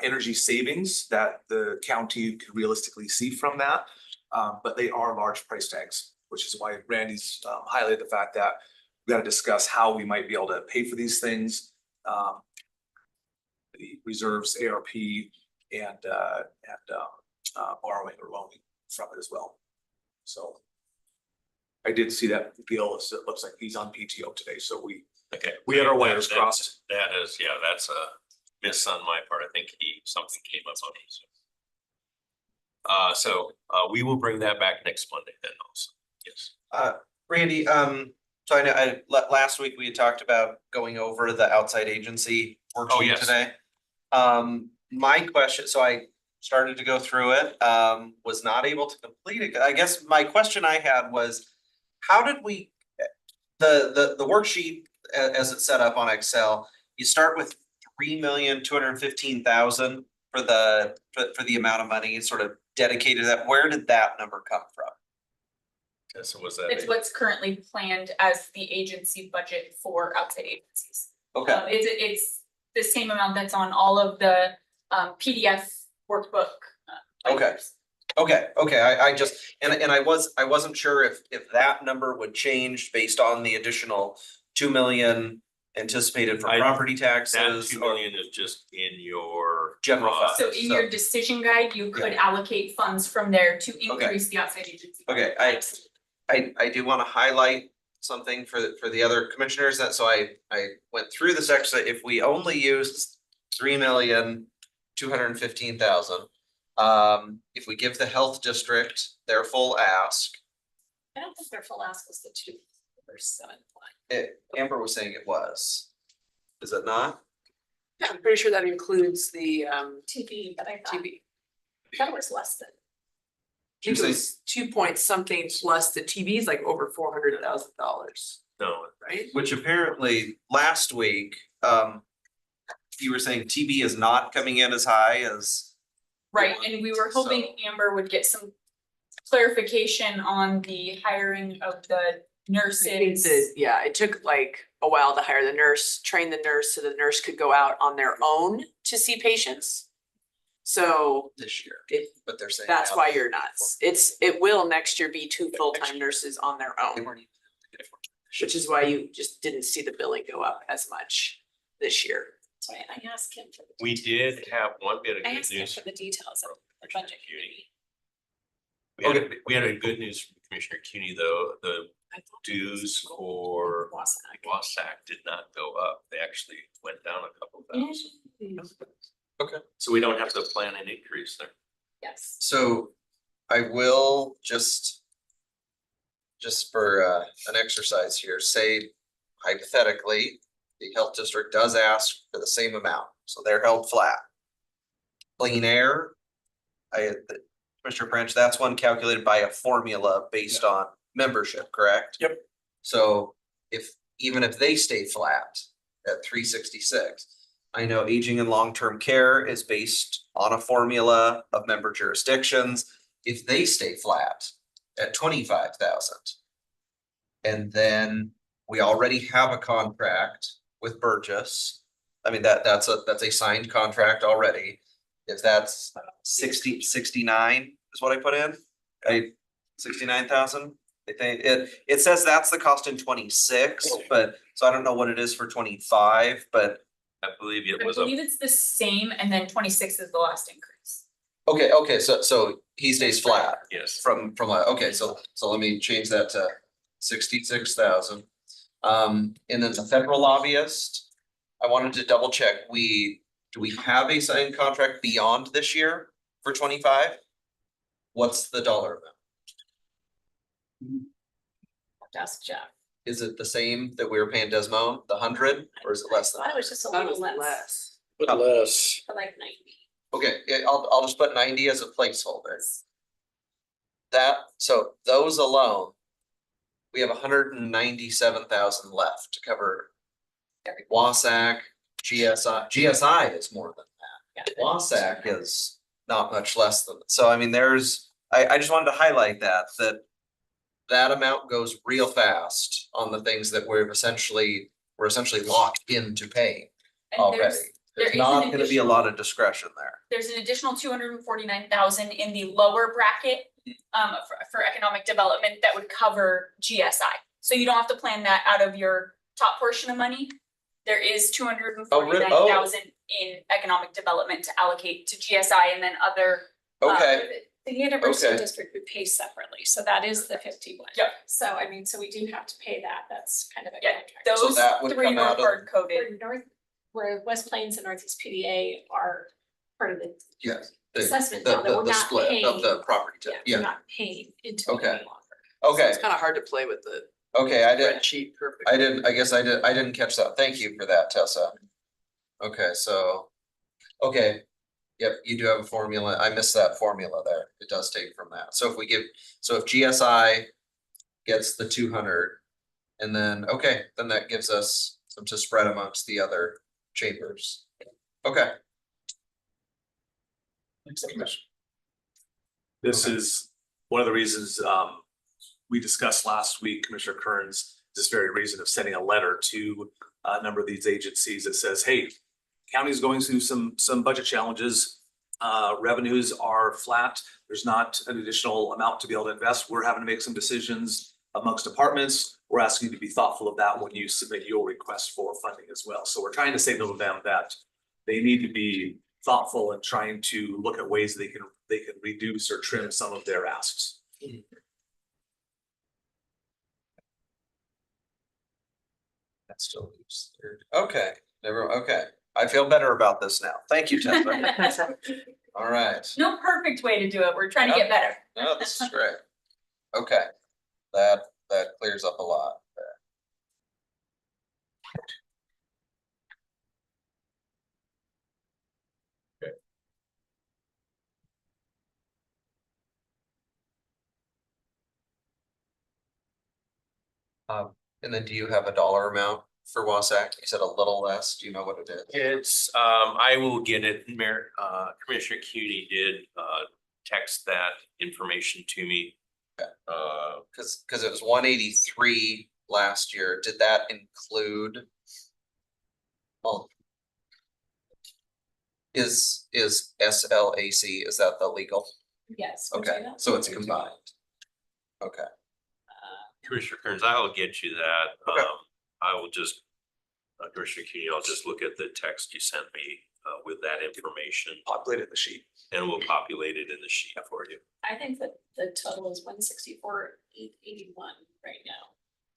energy savings that the county could realistically see from that. But they are large price tags, which is why Randy's highlighted the fact that we've got to discuss how we might be able to pay for these things. The reserves, ARP, and borrowing or loaning from it as well. So I did see that Gil, it looks like he's on PTO today, so we had our wires crossed.
That is, yeah, that's a miss on my part. I think something came up on him. So we will bring that back next Monday then also. Yes.
Randy, so I know, last week we had talked about going over the outside agency worksheet
yes.
today. My question, so I started to go through it, was not able to complete it. I guess my question I had was, how did we, the worksheet as it's set up on Excel, you start with 3,215,000 for the amount of money sort of dedicated to that. Where did that number come from?
So was that?
It's what's currently planned as the agency budget for outside agencies.
Okay,
It's the same amount that's on all of the PDF workbook.
Okay.
items.
okay, I just, and I wasn't sure if that number would change based on the additional 2 million anticipated for property
That
taxes
2
or
million is just in your.
General fund.
So in your decision guide, you could allocate funds from there to increase the outside agency.
Okay,
budget.
I do want to highlight something for the other commissioners that, so I went through this exercise. If we only used 3,215,000, if we give the health district their full ask,
I don't think their full ask was the 2.7.
Amber was saying it was. Is it not?
Yeah, I'm pretty sure that includes the
TV, but I
TV.
thought it was less than.
I think it was 2 point something plus the TV is like over $400,000,
No,
right?
Which apparently last week, you were saying TB is not coming in as high as.
Right, and we were hoping Amber would get some clarification on the hiring of the
I think
nurses.
that, yeah, it took like a while to hire the nurse, train the nurse, so the nurse could go out on their own to see patients. So
This year,
it,
but they're saying.
that's
now
why
that-
you're nuts. It will next year be 2 full-time nurses on their
They
own,
weren't even-
which is why you just didn't see the billing go up as much this year.
So I asked him for the.
we
details.
did have one bit of
I
good
asked him
news.
for the details of the budget committee.
We had a good news from Commissioner CUNY though, the
I thought it was
dues
school.
for
Wasack.
WASAC did not go up. They actually went down a couple thousand.
Okay.
So we don't have to plan an increase there.
Yes.
So I will just for an exercise here, say hypothetically, the health district does ask for the same amount, so they're held flat. Clean air, Commissioner Branch, that's one calculated by a formula based on membership, correct?
Yep.
So even if they stay flat at 366, I know aging and long-term care is based on a formula of member jurisdictions. If they stay flat at 25,000. And then we already have a contract with Burgess. I mean, that's a signed contract already. If that's 69 is what I put in, 69,000. I think it says that's the cost in 26, but so I don't know what it is for 25, but
I believe it
I
was
believe it's the same, and then 26 is the last increase.
okay, so he stays flat
yes.
from okay, so let me change that to 66,000. And then the federal lobbyist, I wanted to double check, do we have a signed contract beyond this year for 25? What's the dollar amount?
Ask Jeff.
Is it the same that we were paying Desmond, the 100, or is it less than?
I thought it was just a
That
little
was
less.
less.
But less,
for like 90.
Okay, yeah, I'll just put 90 as a placeholder. That, so those alone. We have 197,000 left to cover. Wasac, GSI is more than that. Wasac is not much less than, so I mean, I just wanted to highlight that. That amount goes real fast on the things that we're essentially locked into paying
And
already.
there
There's
is
not
an
gonna be a lot of discretion there.
there's an additional 249,000 in the lower bracket for economic development that would cover GSI. So you don't have to plan that out of your top portion of money. There is 249,000 in economic development to allocate to GSI and then other.
Okay,
The university
Okay.
district would pay separately, so that is the 51.
Yep.
So I mean, so we do have to pay that, that's kind of a
Yeah,
contract.
those
that would
three
come
were
out of-
hard coded.
Where West Plains and Northeast PDA are part of the
yes,
assessment now that we're
the
not
split
paying.
of the property tax,
We're
yeah,
not paying into it
Okay.
any longer.
okay,
It's kind of hard to play with the
okay, I did.
spreadsheet perfect.
I didn't catch that. Thank you for that, Tessa. Okay, so, okay. Yep, you do have a formula. I missed that formula there. It does take from that. So if GSI gets the 200 and then, okay, then that gives us some to spread amongst the other chambers. Okay.
This is one of the reasons we discussed last week, Commissioner Kearns, this very reason of sending a letter to a number of these agencies that says, hey, county's going through some budget challenges. Revenues are flat. There's not an additional amount to be able to invest. We're having to make some decisions amongst departments. We're asking you to be thoughtful of that when you submit your request for funding as well. So we're trying to signal to them that they need to be thoughtful and trying to look at ways they can reduce or trim some of their asks.
That still leaves third. Okay, okay. I feel better about this now. Thank you, Tessa. All right.
No perfect way to do it. We're trying to get better.
No, this is great. Okay, that clears up a lot there. And then do you have a dollar amount for Wasac? You said a little less. Do you know what it is?
It's, I will get it, Commissioner Cuny did, text that information to me.
Okay. Cause it was 183 last year. Did that include? Well. Is SLAC, is that the legal?
Yes. we'll do
Okay,
that.
so it's combined. Okay,
Commissioner Kearns, I will get you that.
Okay.
I will just, Commissioner Cuny, I'll just look at the text you sent me, with that information
Populated the sheet.
and we'll populate it in the sheet for you.
I think that the total is 164,881 right now,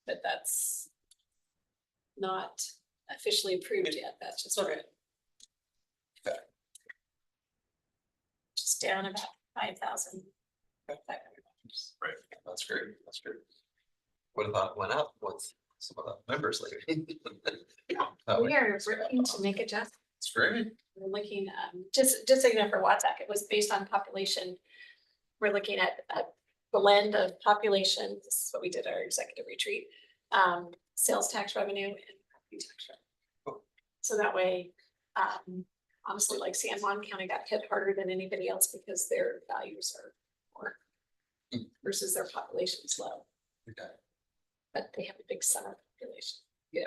but that's not officially approved yet. That's just for it.
Okay.
Just down about 5,000.
that's great, that's great. What about it went up with some of the members lately?
We are looking to make adjustments.
It's great.
We're looking, just so you know, for WhatsApp, it was based on population. We're looking at a blend of population, this is what we did at our executive retreat, sales tax revenue and property tax revenue. So that way, honestly, like San Juan County got hit harder than anybody else because their values are more versus their population is low,
Okay.
but they have a big summer population,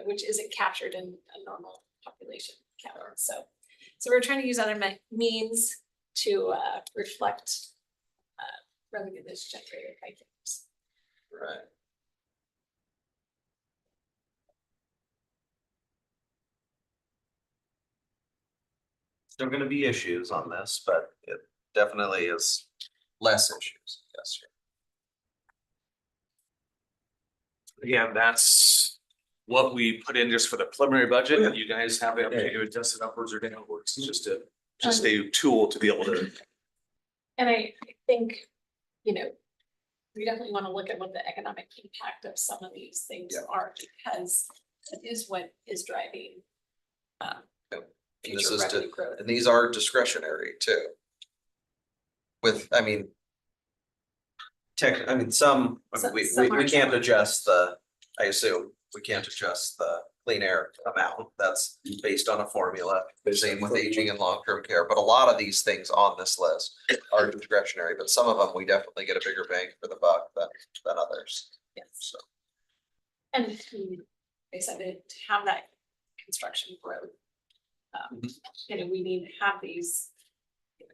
which isn't captured in a normal population count. So we're trying to use other means to reflect revenue that's generated by games.
Right. Still gonna be issues on this, but it definitely is less issues, yes, sir.
Again, that's what we put in just for the preliminary budget. You guys have the opportunity to adjust it upwards or downwards. It's just a tool to be able to.
And I think, we definitely want to look at what the economic impact of some of these things
Yeah.
are, because it is what is driving
And this
future
is
revenue growth.
and these are discretionary too. I mean, some,
Some
we
are
can't
not.
adjust I assume, we can't adjust the clean air amount. That's based on a formula, same with aging and long-term care. But a lot of these things on this list are discretionary, but some of them we definitely get a bigger bang for the buck than others.
Yes.
So.
And they said to have that construction growth. You know, we need to have these,
The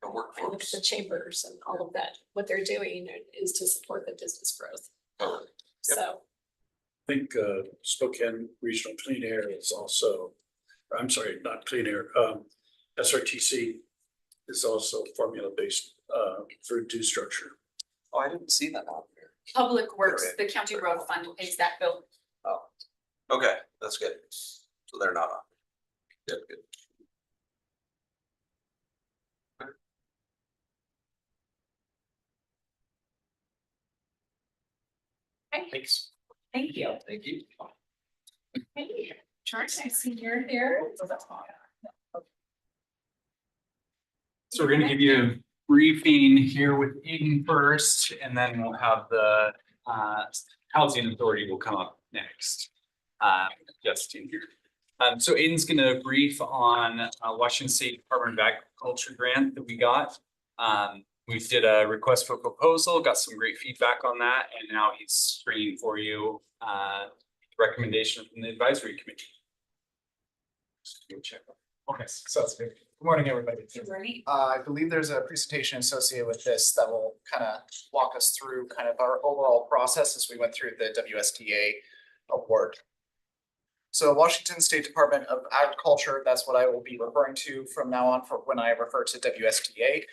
I look at
workforce.
the chambers and all of that, what they're doing is to support the business growth.
Totally. Yep.
So,
I think Spokane Regional Clean Air is also, I'm sorry, not Clean Air, SRTC is also formula-based for due structure.
Oh, I didn't see that on here.
Public Works,
Okay.
the county road fund pays that bill.
Oh, okay, that's good. So they're not on. Good, good.
Thanks.
thank you.
Thank you.
Hey, George, I see you're here.
So we're gonna give you a briefing here with Eden first, and then we'll have the housing authority will come up next. Just in here. So Eden's gonna brief on Washington State Department of Agriculture grant that we got. We did a request for proposal, got some great feedback on that, and now he's screening for you recommendation from the advisory committee. Go check.
Okay, sounds good. Good morning, everybody.
Right.
I believe there's a presentation associated with this that will kind of walk us through kind of our overall process as we went through the WSDA award. So Washington State Department of Agriculture, that's what I will be referring to from now on for when I refer to WSDA.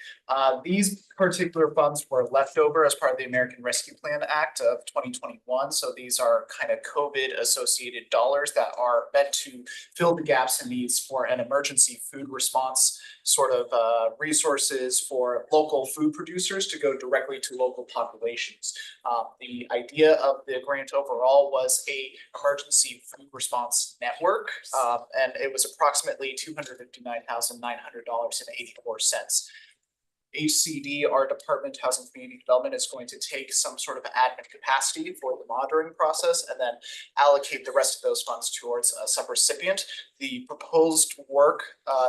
These particular funds were left over as part of the American Rescue Plan Act of 2021. So these are kind of COVID associated dollars that are meant to fill the gaps and needs for an emergency food response sort of resources for local food producers to go directly to local populations. The idea of the grant overall was a emergency food response network, and it was approximately $259,900.84. HCD, our Department of Housing and Community Development, is going to take some sort of admin capacity for the monitoring process and then allocate the rest of those funds towards a subrecipient. The proposed work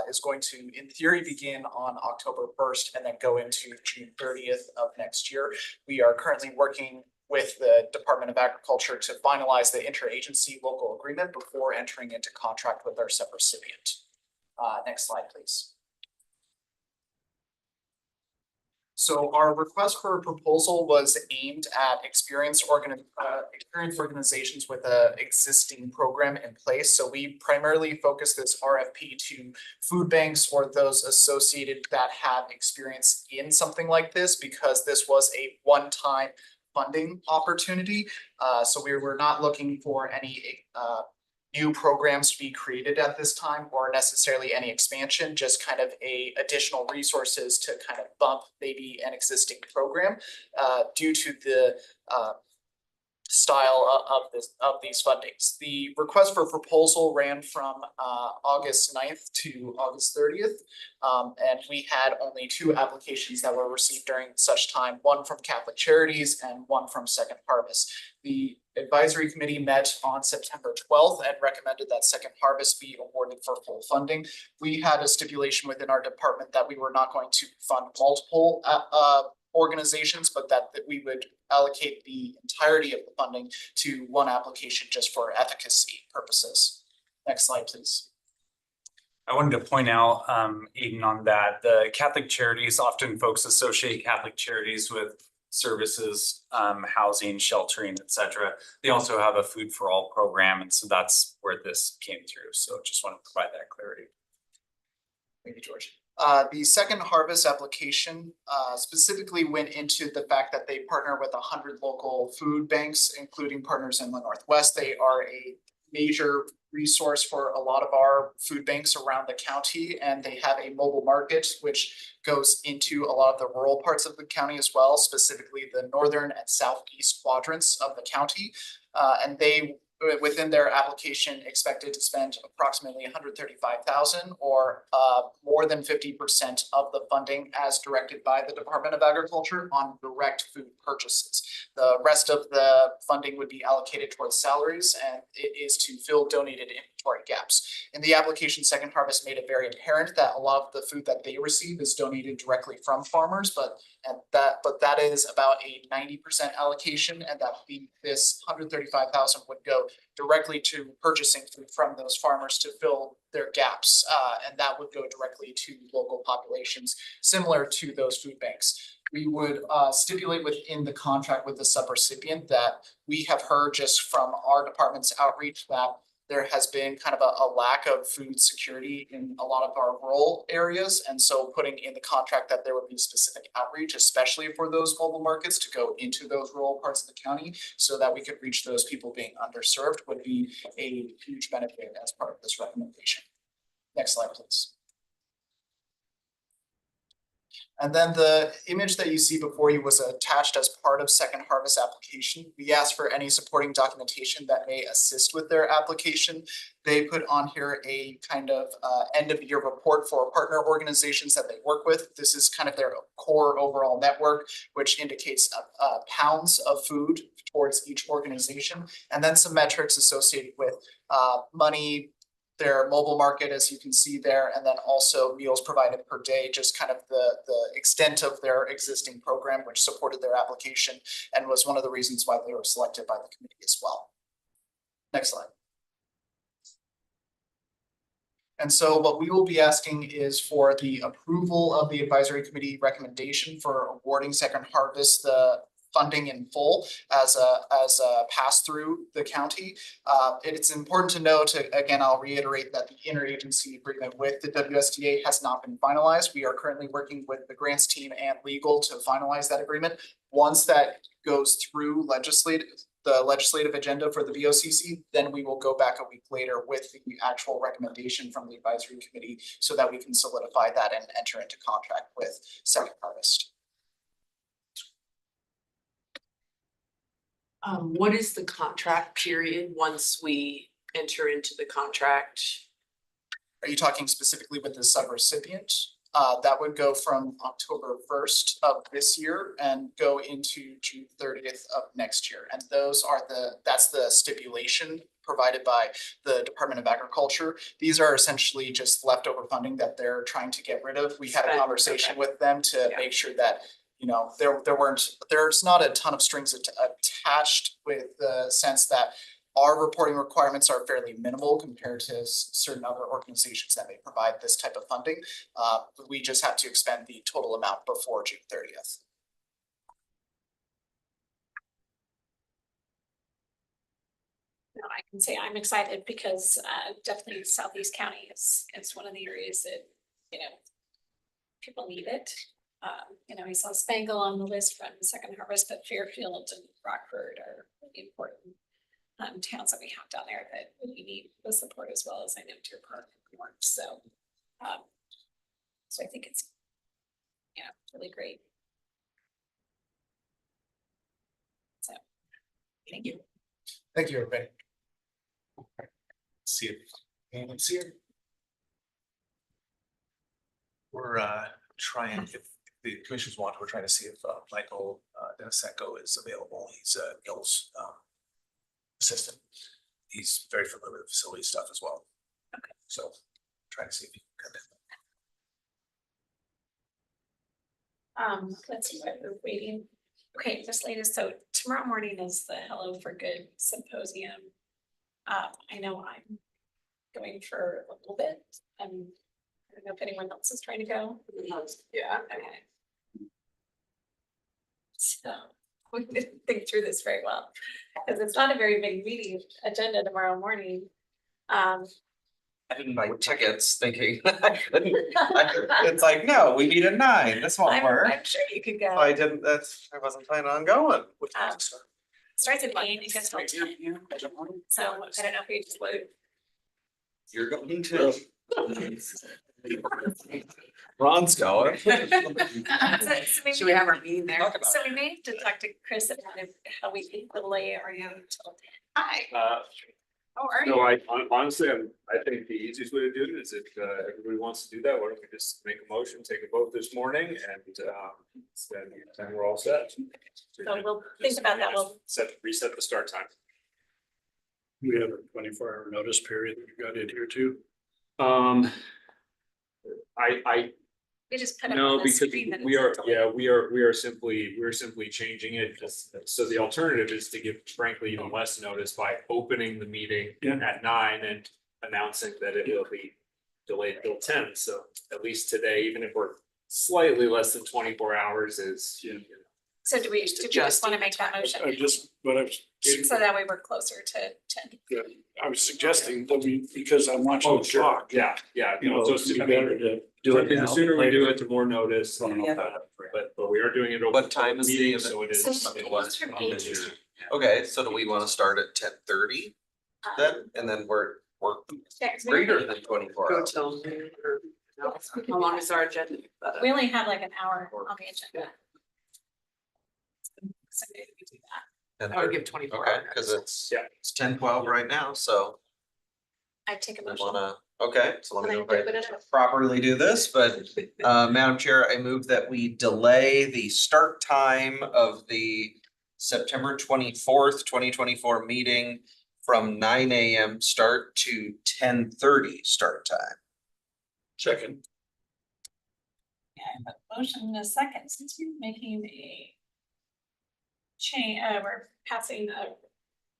is going to, in theory, begin on October 1st and then go into June 30th of next year. We are currently working with the Department of Agriculture to finalize the interagency local agreement before entering into contract with our subrecipient. Next slide, please. So our request for a proposal was aimed at experienced organizations with a existing program in place. So we primarily focus this RFP to food banks or those associated that have experience in something like this, because this was a one-time funding opportunity. So we were not looking for any new programs to be created at this time or necessarily any expansion, just kind of additional resources to kind of bump maybe an existing program due to the style of these fundings. The request for proposal ran from August 9th to August 30th. And we had only 2 applications that were received during such time, one from Catholic Charities and one from Second Harvest. The advisory committee met on September 12th and recommended that Second Harvest be awarded for full funding. We had a stipulation within our department that we were not going to fund multiple organizations, but that we would allocate the entirety of the funding to one application just for efficacy purposes. Next slide, please.
I wanted to point out, Aiden, on that, the Catholic Charities, often folks associate Catholic Charities with services, housing, sheltering, etc. They also have a Food for All program, and so that's where this came through. So just want to provide that clarity.
Thank you, George. The Second Harvest application specifically went into the fact that they partner with 100 local food banks, including Partners in the Northwest. They are a major resource for a lot of our food banks around the county, and they have a mobile market which goes into a lot of the rural parts of the county as well, specifically the northern and southeast quadrants of the county. And they within their application expected to spend approximately $135,000 or more than 50% of the funding as directed by the Department of Agriculture on direct food purchases. The rest of the funding would be allocated towards salaries, and it is to fill donated inventory gaps. In the application, Second Harvest made it very apparent that a lot of the food that they receive is donated directly from farmers, but that is about a 90% allocation, and that this $135,000 would go directly to purchasing food from those farmers to fill their gaps, and that would go directly to local populations, similar to those food banks. We would stipulate within the contract with the subrecipient that we have heard just from our department's outreach that there has been kind of a lack of food security in a lot of our rural areas. And so putting in the contract that there would be specific outreach, especially for those mobile markets, to go into those rural parts of the county so that we could reach those people being underserved would be a huge benefit as part of this recommendation. Next slide, please. And then the image that you see before you was attached as part of Second Harvest application. We asked for any supporting documentation that may assist with their application. They put on here a kind of end of year report for partner organizations that they work with. This is kind of their core overall network, which indicates pounds of food towards each organization, and then some metrics associated with money, their mobile market, as you can see there, and then also meals provided per day, just kind of the extent of their existing program, which supported their application and was one of the reasons why they were selected by the committee as well. Next slide. And so what we will be asking is for the approval of the advisory committee recommendation for awarding Second Harvest the funding in full as a pass through the county. It's important to note, again, I'll reiterate that the interagency agreement with the WSDA has not been finalized. We are currently working with the grants team and legal to finalize that agreement. Once that goes through the legislative agenda for the VOCC, then we will go back a week later with the actual recommendation from the advisory committee so that we can solidify that and enter into contract with Second Harvest.
What is the contract period once we enter into the contract?
Are you talking specifically with the subrecipient? That would go from October 1st of this year and go into June 30th of next year. And that's the stipulation provided by the Department of Agriculture. These are essentially just leftover funding that they're trying to get rid of. We had a conversation with them to make sure that there's not a ton of strings attached, with the sense that our reporting requirements are fairly minimal compared to certain other organizations that may provide this type of funding. We just have to expend the total amount before June 30th.
No, I can say I'm excited because definitely Southeast County is one of the areas that, people need it. I saw Spangle on the list from Second Harvest, but Fairfield and Rockford are really important towns that we have down there that we need the support, as well as I know Deer Park and North. So I think it's really great. So thank you.
Thank you, everybody.
See if anyone's here. We're trying, if the commissioners want, we're trying to see if Michael Denisenko is available. He's Neil's assistant. He's very familiar with facility stuff as well.
Okay.
So trying to see if he can come in.
Let's see what we're waiting. Okay, this latest, so tomorrow morning is the Hello for Good symposium. I know I'm going for a little bit. I don't know if anyone else is trying to go. Yeah, okay. So we didn't think through this very well, because it's not a very big meeting agenda tomorrow morning.
I didn't buy tickets thinking I couldn't. It's like, no, we meet at 9. This won't work.
I'm sure you could go.
I wasn't planning on going.
Starts at 8 and goes till 10. So I don't know if you just would.
You're going to.
Ron's going.
So
Should we have our meeting there?
So we may have to talk to Chris about how we can delay our until Hi, how are
No,
you?
honestly, I think the easiest way to do it is if everybody wants to do that, why don't we just make a motion, take a vote this morning and then we're all set.
So we'll think about that. We'll
Reset the start time.
We have a 24-hour notice period that we got in here too.
I
we just put it
no,
on the
because
screen. that
we
it's
are,
delayed.
we are simply changing it. So the alternative is to give frankly even less notice by opening the meeting at 9 and announcing that it will be delayed till 10. So at least today, even if we're slightly less than 24 hours is.
So do we just want to make that motion? So that way we're closer to 10.
I was suggesting that we, because I'm watching
Oh,
the
sure.
clock.
Yeah,
You know,
just,
it'd be
I mean,
better to do it
the
now.
sooner we do it, the more notice.
Yeah.
But we are doing it over.
What time is the
meeting,
event?
so it is.
So
it
it's
was
from
on
8
this year.
Okay, so do we wanna start at 10:30 then? And then we're
Yeah, 'cause we
greater
only-
than 24
Go
hours.
till noon or
Yes, we can
how
do
long
that.
is our agenda?
We only have like an hour on the agenda. So maybe we do that.
I would give 24
Okay,
hours.
cause
Yeah.
it's 10:12 right now, so
I take a
we
motion.
wanna, okay, so let me
And
know
I
if
open
I
it up.
properly do this, but Madam Chair, I move that we delay the start time of the September 24th, 2024 meeting from 9 AM start to 10:30 start time.
Second.
Yeah, I have a motion in a second, since you're making a change, we're passing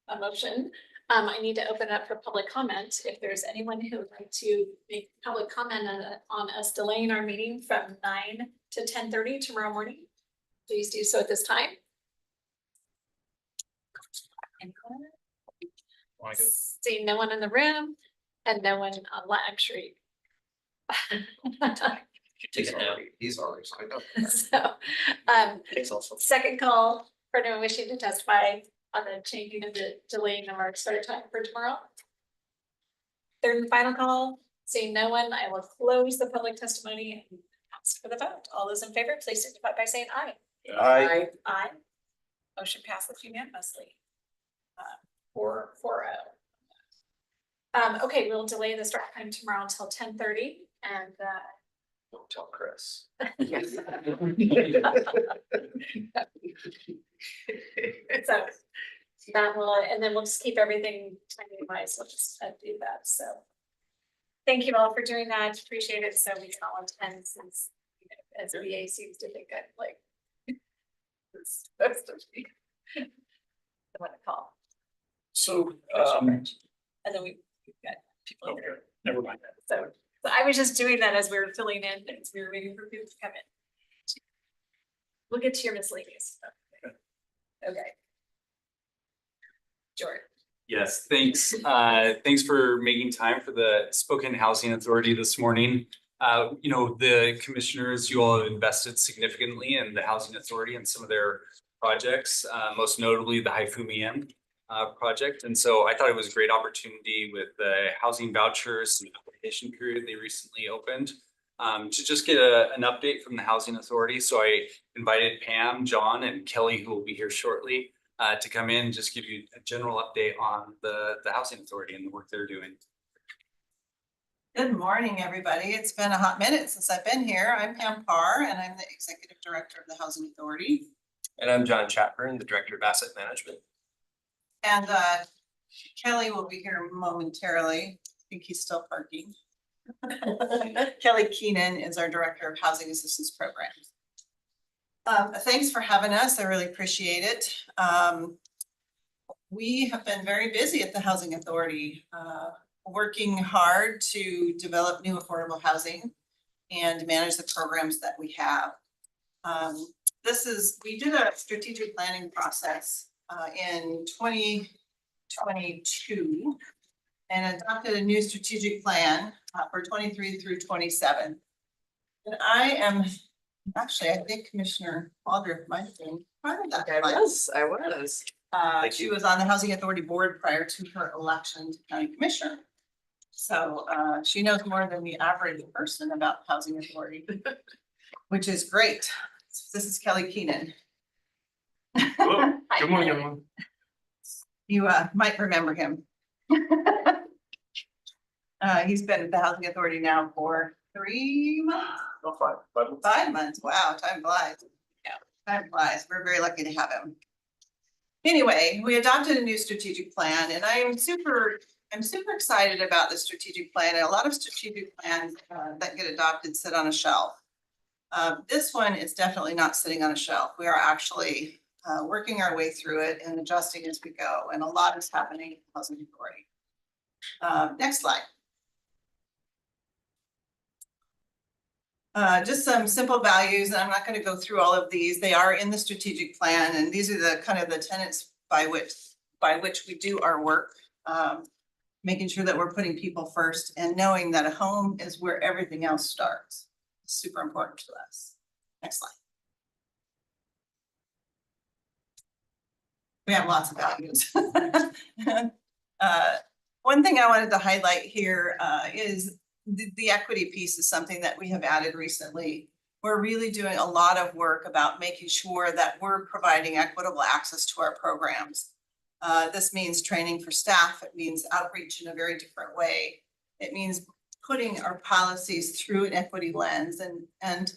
a motion. I need to open it up for public comment. If there's anyone who would like to make public comment on us delaying our meeting from 9 to 10:30 tomorrow morning, please do so at this time. Anyone? Seeing no one in the room and no one on live stream.
Take it now.
He's already signed up.
So,
He's also.
second call for anyone wishing to testify on the changing of the delaying of our start time for tomorrow. Third and final call, seeing no one, I will close the public testimony and ask for the vote. All those in favor, please signify by saying aye.
Aye.
Aye. Motion passes unanimously. 4-0. Okay, we'll delay the start time tomorrow until 10:30 and
Don't tell Chris.
so that will, and then we'll just keep everything timing wise, we'll just do that, so. Thank you all for doing that, appreciate it, so we can all attend since, you know, as VA seems to think I'm like. It's supposed to be. I want to call,
So,
and then we've got people here,
never mind.
so I was just doing that as we were filling in things, we were waiting for people to come in. We'll get to your miscellaneous stuff. Okay. Jordan.
Yes, thanks. Thanks for making time for the Spokane Housing Authority this morning. You know, the commissioners, you all have invested significantly in the Housing Authority and some of their projects, most notably the Haifumi project. And so I thought it was a great opportunity with the housing vouchers and application period they recently opened to just get an update from the Housing Authority. So I invited Pam, John, and Kelly, who will be here shortly, to come in and just give you a general update on the Housing Authority and the work they're doing.
Good morning, everybody. It's been a hot minute since I've been here. I'm Pam Parr, and I'm the Executive Director of the Housing Authority.
And I'm John Chapman, the Director of Asset Management.
And Kelly will be here momentarily. I think he's still parking. Kelly Keenan is our Director of Housing Assistance Programs. Thanks for having us. I really appreciate it. We have been very busy at the Housing Authority, working hard to develop new affordable housing and manage the programs that we have. We did a strategic planning process in 2022 and adopted a new strategic plan for 23 through 27. And I think Commissioner Aldrich might have been part of that.
I
plan.
was.
She was on the Housing Authority Board prior to her election to county commissioner. So she knows more than the average person about the Housing Authority, which is great. This is Kelly Keenan.
Hello,
Hi,
good morning,
Kelly.
everyone.
You might remember him. He's been at the Housing Authority now for 3 months.
Oh, fine, but
5 months, wow, time flies. Yeah, time flies, we're very lucky to have him. Anyway, we adopted a new strategic plan and I'm super excited about the strategic plan. And a lot of strategic plans that get adopted sit on a shelf. This one is definitely not sitting on a shelf. We are actually working our way through it and adjusting as we go, and a lot is happening in the Housing Authority. Next slide. Just some simple values, and I'm not going to go through all of these. They are in the strategic plan, and these are the kind of the tenets by which we do our work. Making sure that we're putting people first and knowing that a home is where everything else starts. It's super important to us. Next slide. We have lots of values. One thing I wanted to highlight here is the equity piece is something that we have added recently. We're really doing a lot of work about making sure that we're providing equitable access to our programs. This means training for staff. It means outreach in a very different way. It means putting our policies through an equity lens, and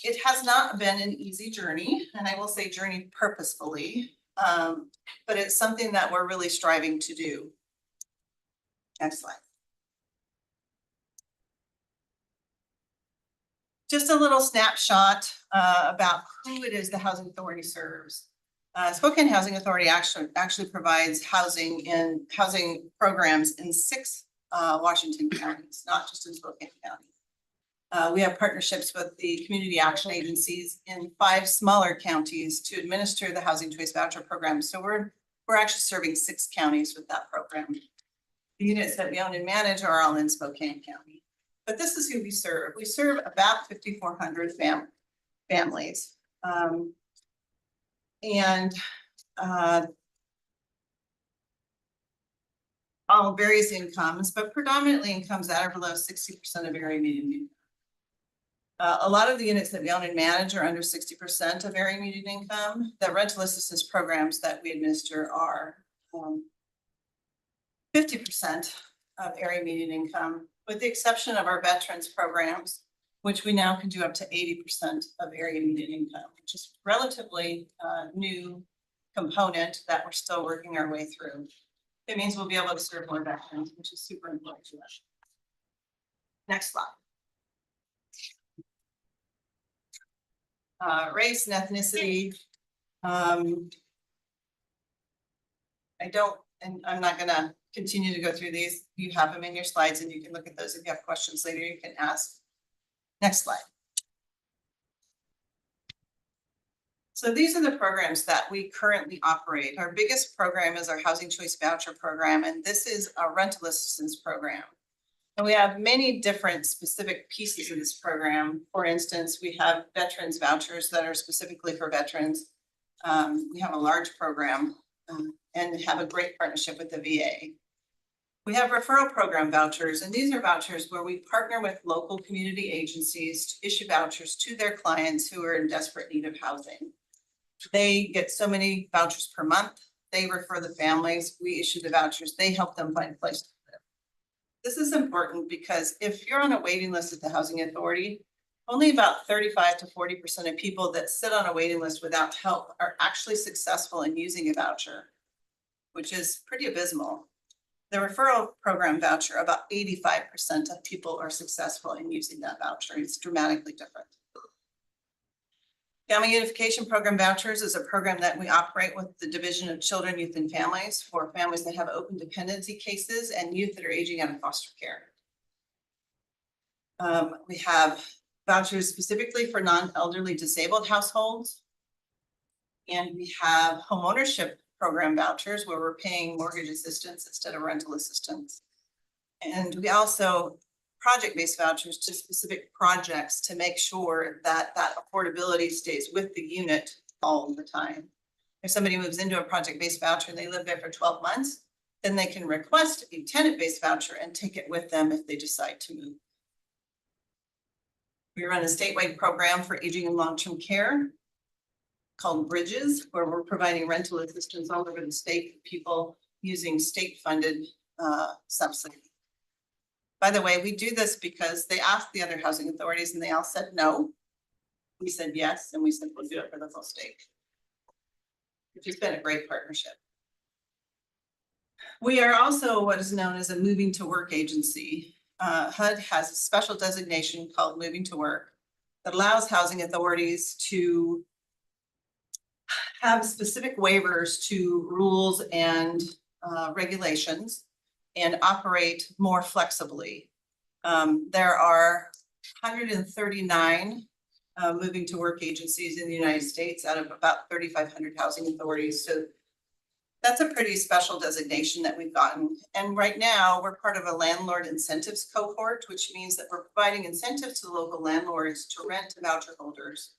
it has not been an easy journey, and I will say journey purposefully, but it's something that we're really striving to do. Next slide. Just a little snapshot about who it is the Housing Authority serves. Spokane Housing Authority actually provides housing programs in 6 Washington counties, not just in Spokane County. We have partnerships with the community action agencies in 5 smaller counties to administer the Housing Choice Voucher program. So we're actually serving 6 counties with that program. The units that we own and manage are all in Spokane County. But this is who we serve. We serve about 5,400 families. All various incomes, but predominantly incomes that are below 60% of area median income. A lot of the units that we own and manage are under 60% of area median income. The rental assistance programs that we administer are 50% of area median income, with the exception of our veterans programs, which we now can do up to 80% of area median income, which is relatively new component that we're still working our way through. It means we'll be able to serve more veterans, which is super important to us. Next slide. Race and ethnicity. I'm not gonna continue to go through these. You have them in your slides and you can look at those. If you have questions later, you can ask. Next slide. So these are the programs that we currently operate. Our biggest program is our Housing Choice Voucher program, and this is a rental assistance program. And we have many different specific pieces of this program. For instance, we have veterans vouchers that are specifically for veterans. We have a large program and have a great partnership with the VA. We have referral program vouchers, and these are vouchers where we partner with local community agencies to issue vouchers to their clients who are in desperate need of housing. They get so many vouchers per month. They refer the families. We issue the vouchers. They help them find a place to live. This is important because if you're on a waiting list at the Housing Authority, only about 35 to 40% of people that sit on a waiting list without help are actually successful in using a voucher, which is pretty abysmal. The referral program voucher, about 85% of people are successful in using that voucher. It's dramatically different. Family Unification Program vouchers is a program that we operate with the Division of Children, Youth, and Families for families that have open dependency cases and youth that are aging out of foster care. We have vouchers specifically for non-elderly disabled households. And we have homeownership program vouchers where we're paying mortgage assistance instead of rental assistance. And we also project-based vouchers to specific projects to make sure that that affordability stays with the unit all the time. If somebody moves into a project-based voucher and they live there for 12 months, then they can request a tenant-based voucher and take it with them if they decide to move. We run a statewide program for aging and long-term care. called Bridges, where we're providing rental assistance all over the state, for people using state-funded subsidy. By the way, we do this because they asked the other housing authorities and they all said no. We said yes, and we said we'll do it for the whole state. Which has been a great partnership. We are also what is known as a moving to work agency. HUD has a special designation called moving to work that allows housing authorities to have specific waivers to rules and regulations and operate more flexibly. There are 139 moving to work agencies in the United States out of about 3,500 housing authorities. So that's a pretty special designation that we've gotten. And right now, we're part of a landlord incentives cohort, which means that we're providing incentives to local landlords to rent to voucher holders.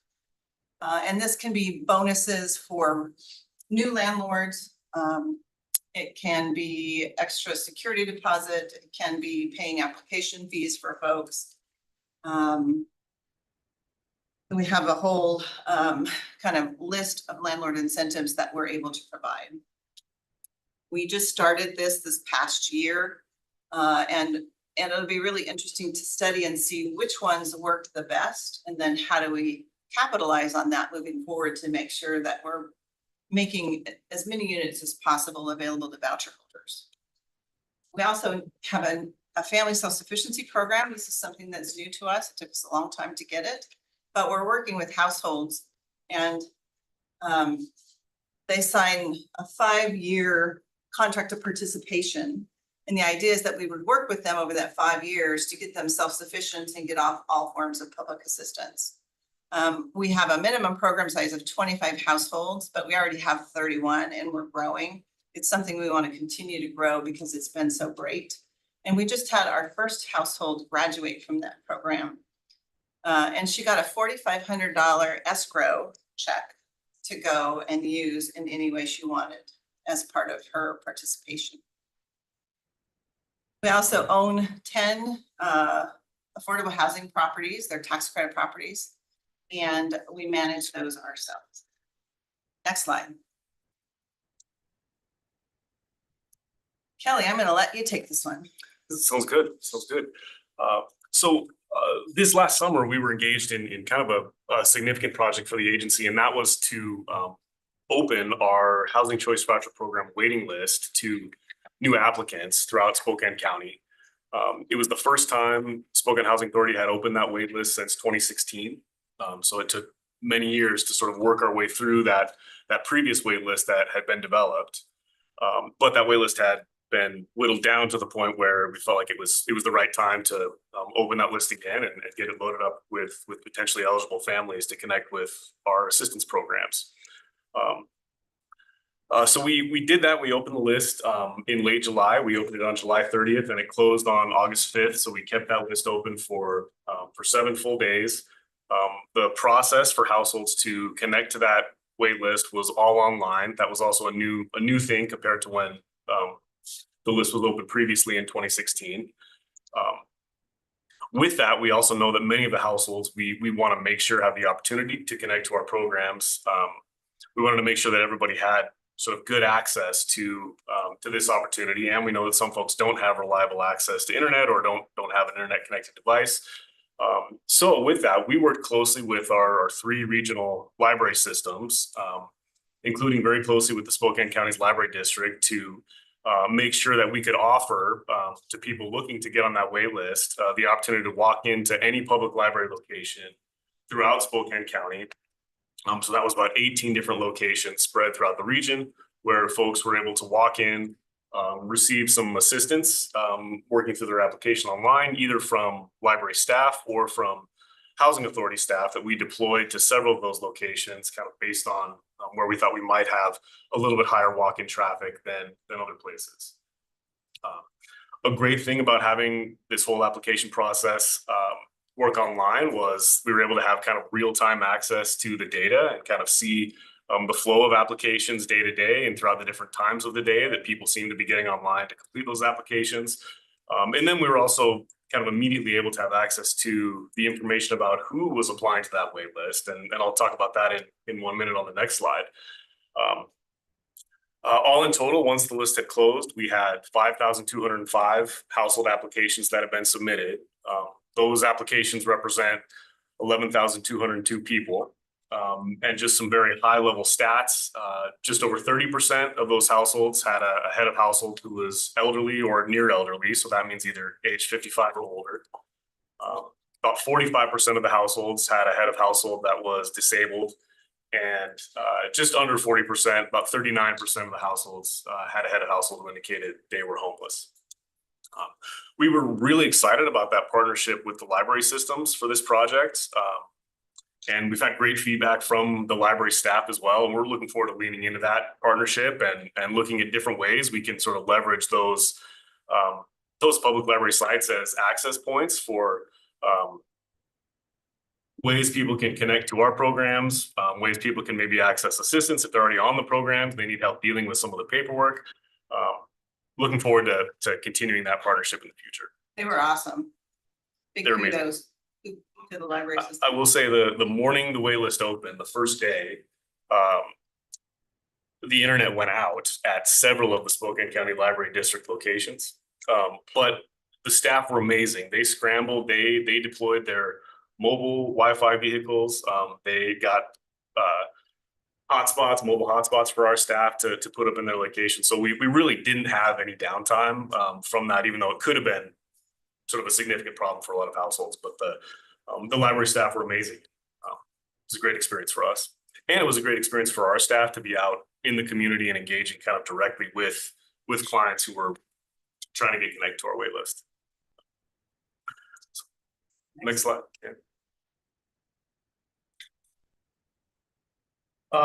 And this can be bonuses for new landlords. It can be extra security deposit. It can be paying application fees for folks. We have a whole kind of list of landlord incentives that we're able to provide. We just started this past year, and it'll be really interesting to study and see which ones work the best, and then how do we capitalize on that moving forward to make sure that we're making as many units as possible available to voucher holders. We also have a family self-sufficiency program. This is something that's new to us. It took us a long time to get it, but we're working with households, and they sign a 5-year contract of participation. And the idea is that we would work with them over that 5 years to get them self-sufficient and get off all forms of public assistance. We have a minimum program size of 25 households, but we already have 31 and we're growing. It's something we want to continue to grow because it's been so great. And we just had our first household graduate from that program. And she got a $4,500 escrow check to go and use in any way she wanted as part of her participation. We also own 10 affordable housing properties. They're tax credit properties, and we manage those ourselves. Next slide. Kelly, I'm going to let you take this one.
Sounds good. This last summer, we were engaged in kind of a significant project for the agency, and that was to open our Housing Choice Voucher Program waiting list to new applicants throughout Spokane County. It was the first time Spokane Housing Authority had opened that wait list since 2016. So it took many years to sort of work our way through that previous wait list that had been developed. But that wait list had been whittled down to the point where we felt like it was the right time to open that list again and get it loaded up with potentially eligible families to connect with our assistance programs. So we did that. We opened the list in late July. We opened it on July 30th and it closed on August 5th. So we kept that list open for 7 full days. The process for households to connect to that wait list was all online. That was also a new thing compared to when the list was open previously in 2016. With that, we also know that many of the households we want to make sure have the opportunity to connect to our programs. We wanted to make sure that everybody had sort of good access to this opportunity, and we know that some folks don't have reliable access to internet or don't have an internet connected device. So with that, we worked closely with our 3 regional library systems, including very closely with the Spokane County's library district to make sure that we could offer to people looking to get on that wait list the opportunity to walk into any public library location throughout Spokane County. So that was about 18 different locations spread throughout the region where folks were able to walk in, receive some assistance working through their application online, either from library staff or from housing authority staff that we deployed to several of those locations, kind of based on where we thought we might have a little bit higher walk-in traffic than other places. A great thing about having this whole application process work online was we were able to have kind of real-time access to the data and kind of see the flow of applications day to day and throughout the different times of the day that people seem to be getting online to complete those applications. And then we were also kind of immediately able to have access to the information about who was applying to that wait list. And I'll talk about that in 1 minute on the next slide. All in total, once the list had closed, we had 5,205 household applications that have been submitted. Those applications represent 11,202 people. And just some very high level stats, just over 30% of those households had a head of household who was elderly or near elderly. So that means either age 55 or older. About 45% of the households had a head of household that was disabled. And just under 40%, about 39% of the households had a head of household who indicated they were homeless. We were really excited about that partnership with the library systems for this project. And we've had great feedback from the library staff as well. And we're looking forward to leaning into that partnership and looking at different ways we can sort of leverage those public library sites as access points for ways people can connect to our programs, ways people can maybe access assistance if they're already on the programs, they need help dealing with some of the paperwork. Looking forward to continuing that partnership in the future.
They were awesome. Big
They're amazing.
kudos to the library system.
I will say the morning the waitlist opened, the first day, the internet went out at several of the Spokane County Library District locations. But the staff were amazing. They scrambled, they deployed their mobile Wi-Fi vehicles. They got mobile hotspots for our staff to put up in their location. So we really didn't have any downtime from that, even though it could have been sort of a significant problem for a lot of households. But the library staff were amazing. It was a great experience for us. And it was a great experience for our staff to be out in the community and engaging kind of directly with clients who were trying to get connected to our wait list. Next slide. Yeah.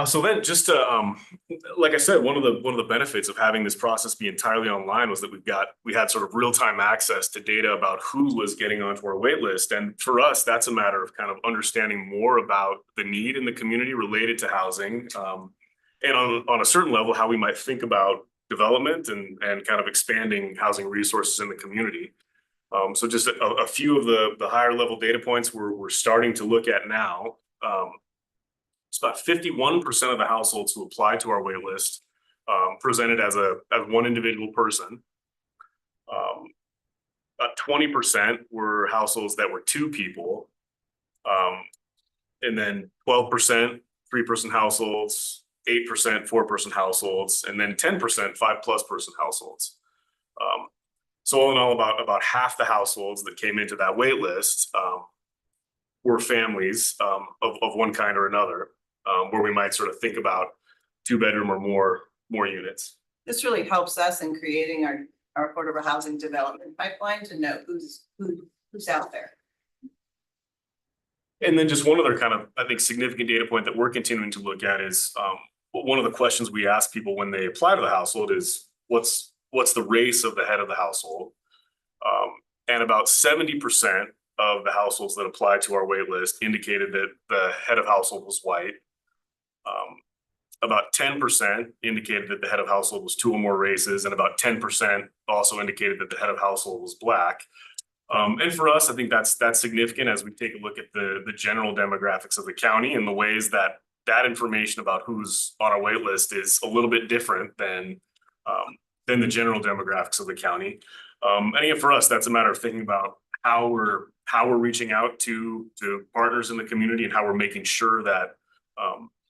So then just to, like I said, one of the benefits of having this process be entirely online was that we had sort of real-time access to data about who was getting onto our wait list. And for us, that's a matter of kind of understanding more about the need in the community related to housing. And on a certain level, how we might think about development and kind of expanding housing resources in the community. So just a few of the higher level data points we're starting to look at now. It's about 51% of the households who applied to our wait list presented as one individual person. About 20% were households that were two people. And then 12% 3-person households, 8% 4-person households, and then 10% 5+ person households. So all in all, about half the households that came into that wait list were families of one kind or another, where we might sort of think about 2-bedroom or more units.
This really helps us in creating our affordable housing development pipeline to know who's out there.
And then just one other kind of, I think, significant data point that we're continuing to look at is one of the questions we ask people when they apply to the household is what's the race of the head of the household? And about 70% of the households that applied to our wait list indicated that the head of household was white. About 10% indicated that the head of household was 2 or more races, and about 10% also indicated that the head of household was Black. And for us, I think that's significant as we take a look at the general demographics of the county and the ways that information about who's on our wait list is a little bit different than the general demographics of the county. And again, for us, that's a matter of thinking about how we're reaching out to partners in the community and how we're making sure that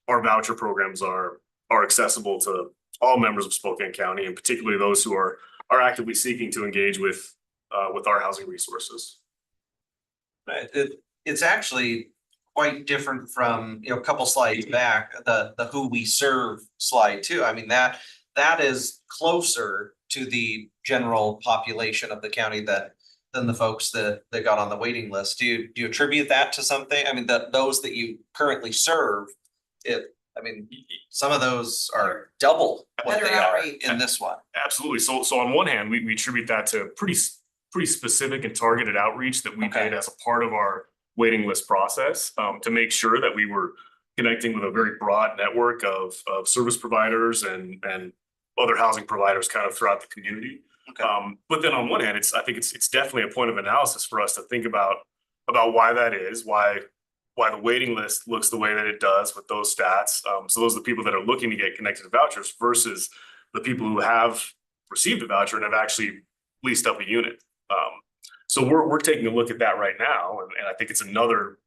our voucher programs are accessible to all members of Spokane County, and particularly those who are actively seeking to engage with our housing resources.
It's actually quite different from, a couple slides back, the who we serve slide too. I mean, that is closer to the general population of the county than the folks that got on the waiting list. Do you attribute that to something? I mean, those that you currently serve, some of those are double what they are in this one.
Absolutely. So on one hand, we attribute that to pretty specific and targeted outreach that we did as a part of our waiting list process, to make sure that we were connecting with a very broad network of service providers and other housing providers kind of throughout the community. But then on one hand, I think it's definitely a point of analysis for us to think about why that is, why the waiting list looks the way that it does with those stats. So those are the people that are looking to get connected to vouchers versus the people who have received a voucher and have actually leased up a unit. So we're taking a look at that right now, and I think it's another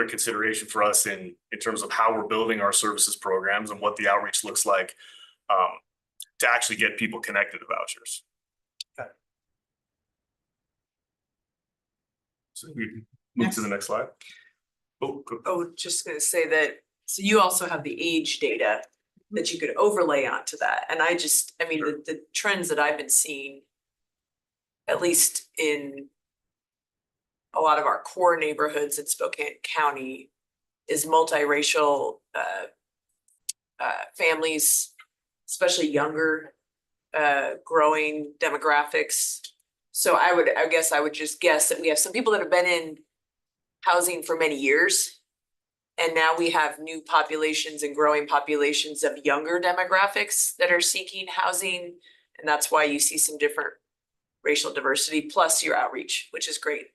consideration for us in terms of how we're building our services programs and what the outreach looks like to actually get people connected to vouchers.
Okay.
So we move to the next slide.
Oh, just gonna say that, so you also have the age data that you could overlay onto that, and I mean, the trends that I've been seeing, at least in a lot of our core neighborhoods in Spokane County, is multiracial families, especially younger, growing demographics. So I guess I would just guess that we have some people that have been in housing for many years. And now we have new populations and growing populations of younger demographics that are seeking housing. And that's why you see some different racial diversity plus your outreach, which is great.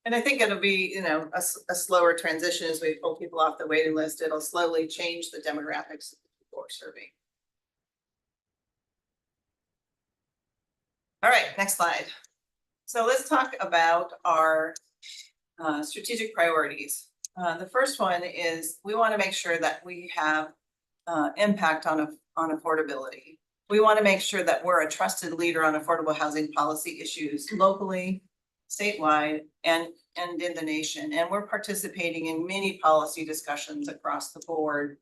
And I think it'll be, you know, a slower transition as we pull people off the waiting list. It'll slowly change the demographics of the people we're serving. All right, next slide. So let's talk about our strategic priorities. The first one is we want to make sure that we have impact on affordability. We want to make sure that we're a trusted leader on affordable housing policy issues locally, statewide, and in the nation. And we're participating in many policy discussions across the board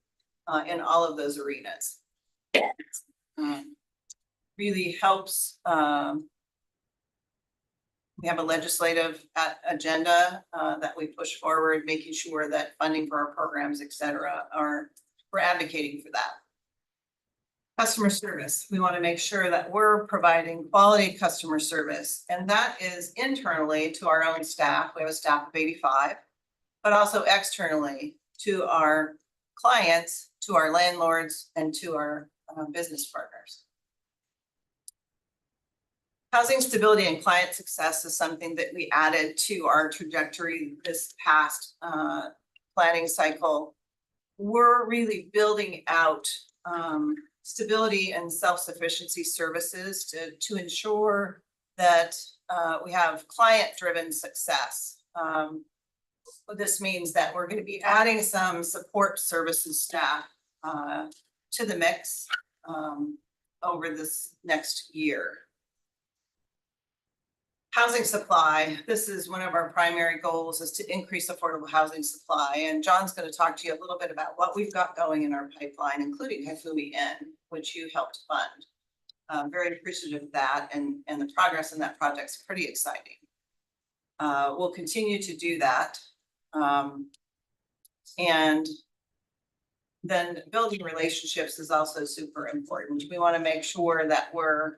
in all of those arenas. Really helps. We have a legislative agenda that we push forward, making sure that funding for our programs, et cetera, we're advocating for that. Customer service, we want to make sure that we're providing quality customer service, and that is internally to our own staff. We have a staff of 85, but also externally to our clients, to our landlords, and to our business partners. Housing stability and client success is something that we added to our trajectory this past planning cycle. We're really building out stability and self-sufficiency services to ensure that we have client-driven success. This means that we're going to be adding some support services staff to the mix over this next year. Housing supply, this is one of our primary goals, is to increase affordable housing supply. And John's going to talk to you a little bit about what we've got going in our pipeline, including Haifumi Inn, which you helped fund. Very appreciative of that, and the progress in that project is pretty exciting. We'll continue to do that. And then building relationships is also super important. We want to make sure that we're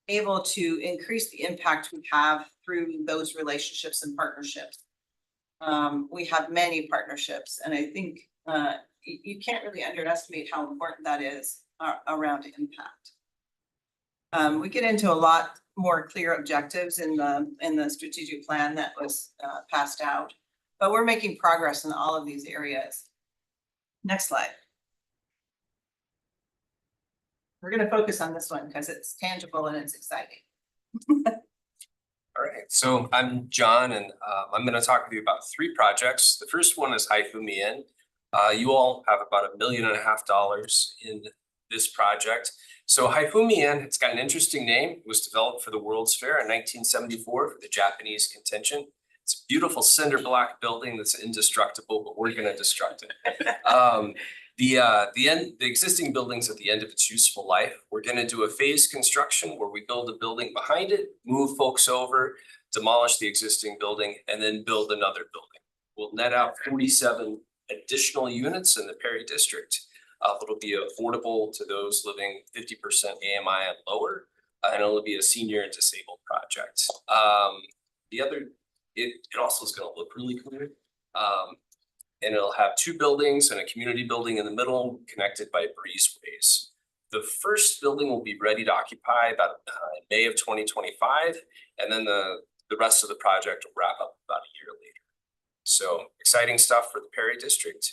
able to increase the impact we have through those relationships and partnerships. We have many partnerships, and I think you can't really underestimate how important that is around impact. We get into a lot more clear objectives in the strategic plan that was passed out, but we're making progress in all of these areas. Next slide. We're going to focus on this one because it's tangible and it's exciting.
All right, so I'm John, and I'm going to talk with you about 3 projects. The first one is Haifumi Inn. You all have about $1.5 million in this project. So Haifumi Inn, it's got an interesting name. It was developed for the World's Fair in 1974 for the Japanese contingent. It's a beautiful cinder block building that's indestructible, but we're going to destruct it. The existing building's at the end of its useful life. We're going to do a phased construction where we build a building behind it, move folks over, demolish the existing building, and then build another building. We'll net out 47 additional units in the Perry district. It'll be affordable to those living 50% AMI and lower, and it'll be a senior and disabled project. It also is going to look really cool. And it'll have 2 buildings and a community building in the middle connected by breezeways. The first building will be ready to occupy about in May of 2025, and then the rest of the project will wrap up about a year later. So exciting stuff for the Perry district.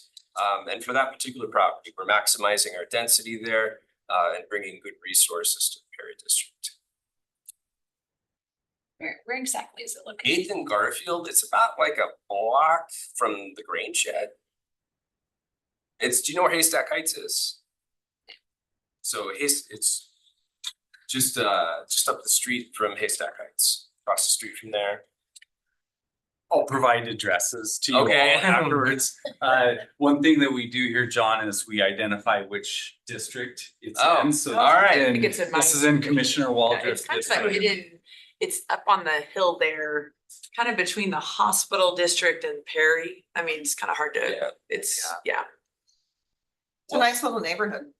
And for that particular property, we're maximizing our density there and bringing good resources to the Perry district.
Where exactly is it located?
8th and Garfield, it's about like a block from the grain shed. Do you know where Haystack Heights is? So it's just up the street from Haystack Heights, across the street from there.
I'll provide addresses to you all
Okay.
afterwards. One thing that we do here, John, is we identify which district it's
Oh,
in, so.
all right.
and
I think it's in
This is
mine.
in Commissioner
Yeah,
Waldrop's
it's kind of like
district.
hidden, it's up on the hill there, kind of between the hospital district and Perry. I mean, it's kind of hard to,
Yeah.
it's, yeah.
It's a nice little neighborhood.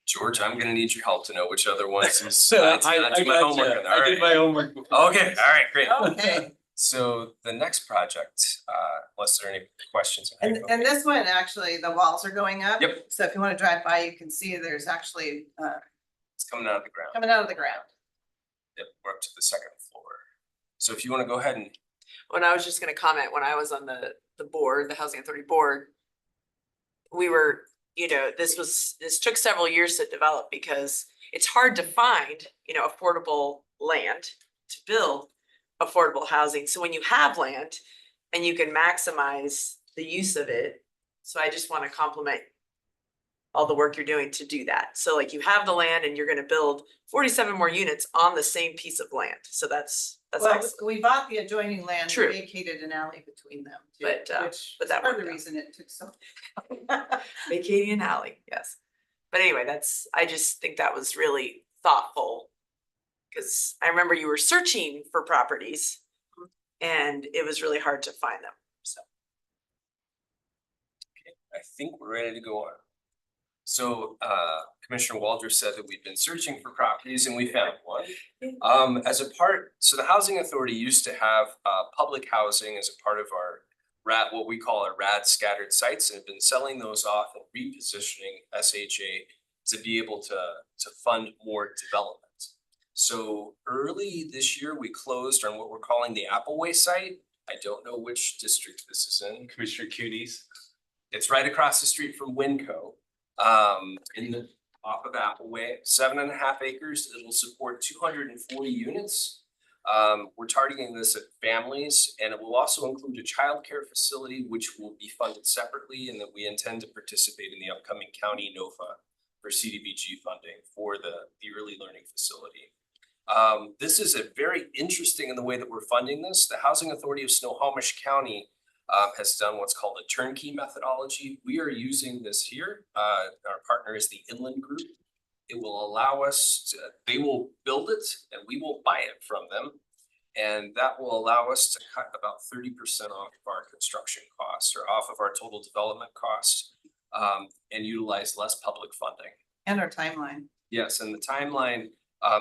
George, I'm gonna need your help to know which other ones.
So
I did my homework on that.
I did my homework. before.
Okay, all right, great.
Okay,
So the next project, unless there are any questions.
and this one, actually, the walls are going up.
Yep.
So if you wanna drive by, you can see there's actually
It's coming out of the ground.
coming out of the ground.
Yep, we're up to the second floor. So if you wanna go ahead and,
When I was just gonna comment, when I was on the board, the Housing Authority Board, we were, this took several years to develop because it's hard to find, affordable land to build affordable housing. So when you have land and you can maximize the use of it, so I just wanna compliment all the work you're doing to do that. So like you have the land and you're gonna build 47 more units on the same piece of land. So that's
Well,
excellent.
we bought the adjoining land,
True.
vacated an alley between them, too,
But,
which
but
is
that
part of
worked
the
out.
reason it took so.
Vacating an alley, yes. But anyway, I just think that was really thoughtful. Cause I remember you were searching for properties and it was really hard to find them, so.
I think we're ready to go on. So Commissioner Waldron said that we've been searching for properties and we found one. So the Housing Authority used to have public housing as a part of our what we call our RAD scattered sites, and have been selling those off and repositioning SHA to be able to fund more development. So early this year, we closed on what we're calling the Appleway site. I don't know which district this is in.
Commissioner Cooney's.
It's right across the street from Winco. Off of Appleway, 7.5 acres. It'll support 240 units. We're targeting this at families, and it will also include a childcare facility, which will be funded separately, and that we intend to participate in the upcoming county NOFA for CDBG funding for the early learning facility. This is a very interesting in the way that we're funding this. The Housing Authority of Snohomish County has done what's called a turnkey methodology. We are using this here. Our partner is the Inland Group. It will allow us to, they will build it and we will buy it from them. And that will allow us to cut about 30% off of our construction costs or off of our total development costs and utilize less public funding.
And our timeline.
Yes, and the timeline,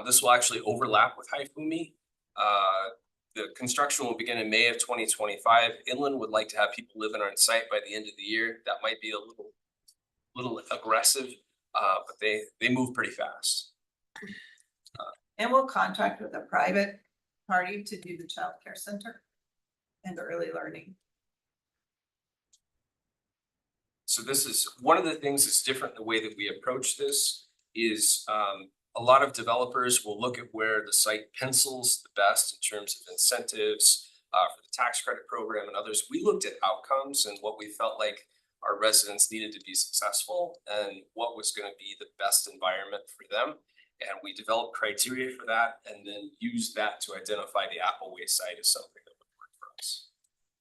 this will actually overlap with Haifumi. The construction will begin in May of 2025. Inland would like to have people living on site by the end of the year. That might be a little aggressive, but they move pretty fast.
And we'll contract with a private party to do the childcare center and the early learning.
So this is one of the things that's different in the way that we approach this is a lot of developers will look at where the site pencils the best in terms of incentives for the tax credit program and others. We looked at outcomes and what we felt like our residents needed to be successful and what was going to be the best environment for them. And we developed criteria for that and then used that to identify the Appleway site as something that would work for us.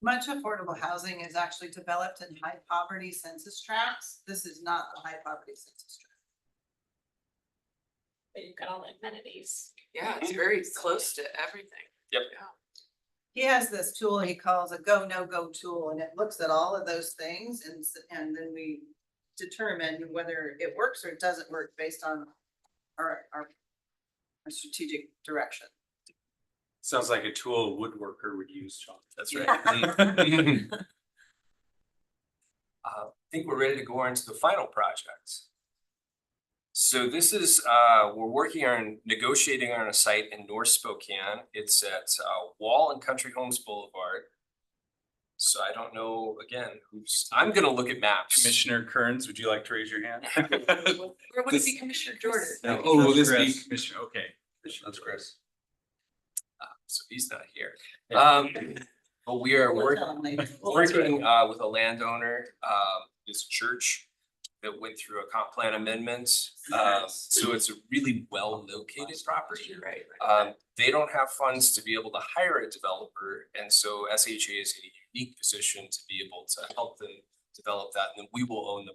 Much affordable housing is actually developed in high poverty census tracts. This is not the high poverty census tract.
But you've got all the amenities.
Yeah, it's very close to everything.
Yep.
He has this tool he calls a go, no go tool, and it looks at all of those things and then we determine whether it works or it doesn't work based on our strategic direction.
Sounds like a tool a woodworker would use, John.
That's right. I think we're ready to go on to the final project. So this is, we're working on negotiating on a site in North Spokane. It's at Wall and Country Homes Boulevard. So I don't know, again, I'm gonna look at maps.
Commissioner Kearns, would you like to raise your hand?
Or would it be Commissioner Jordan?
No,
Oh, will this be
Chris.
Commissioner, okay.
That's Chris. So he's not here. But we are
We'll
working.
tell them later.
Working with a landowner, this church that went through a comp plan amendment. So it's a really well located property.
Right.
They don't have funds to be able to hire a developer, and so SHA is in a unique position to be able to help them develop that, and then we will own the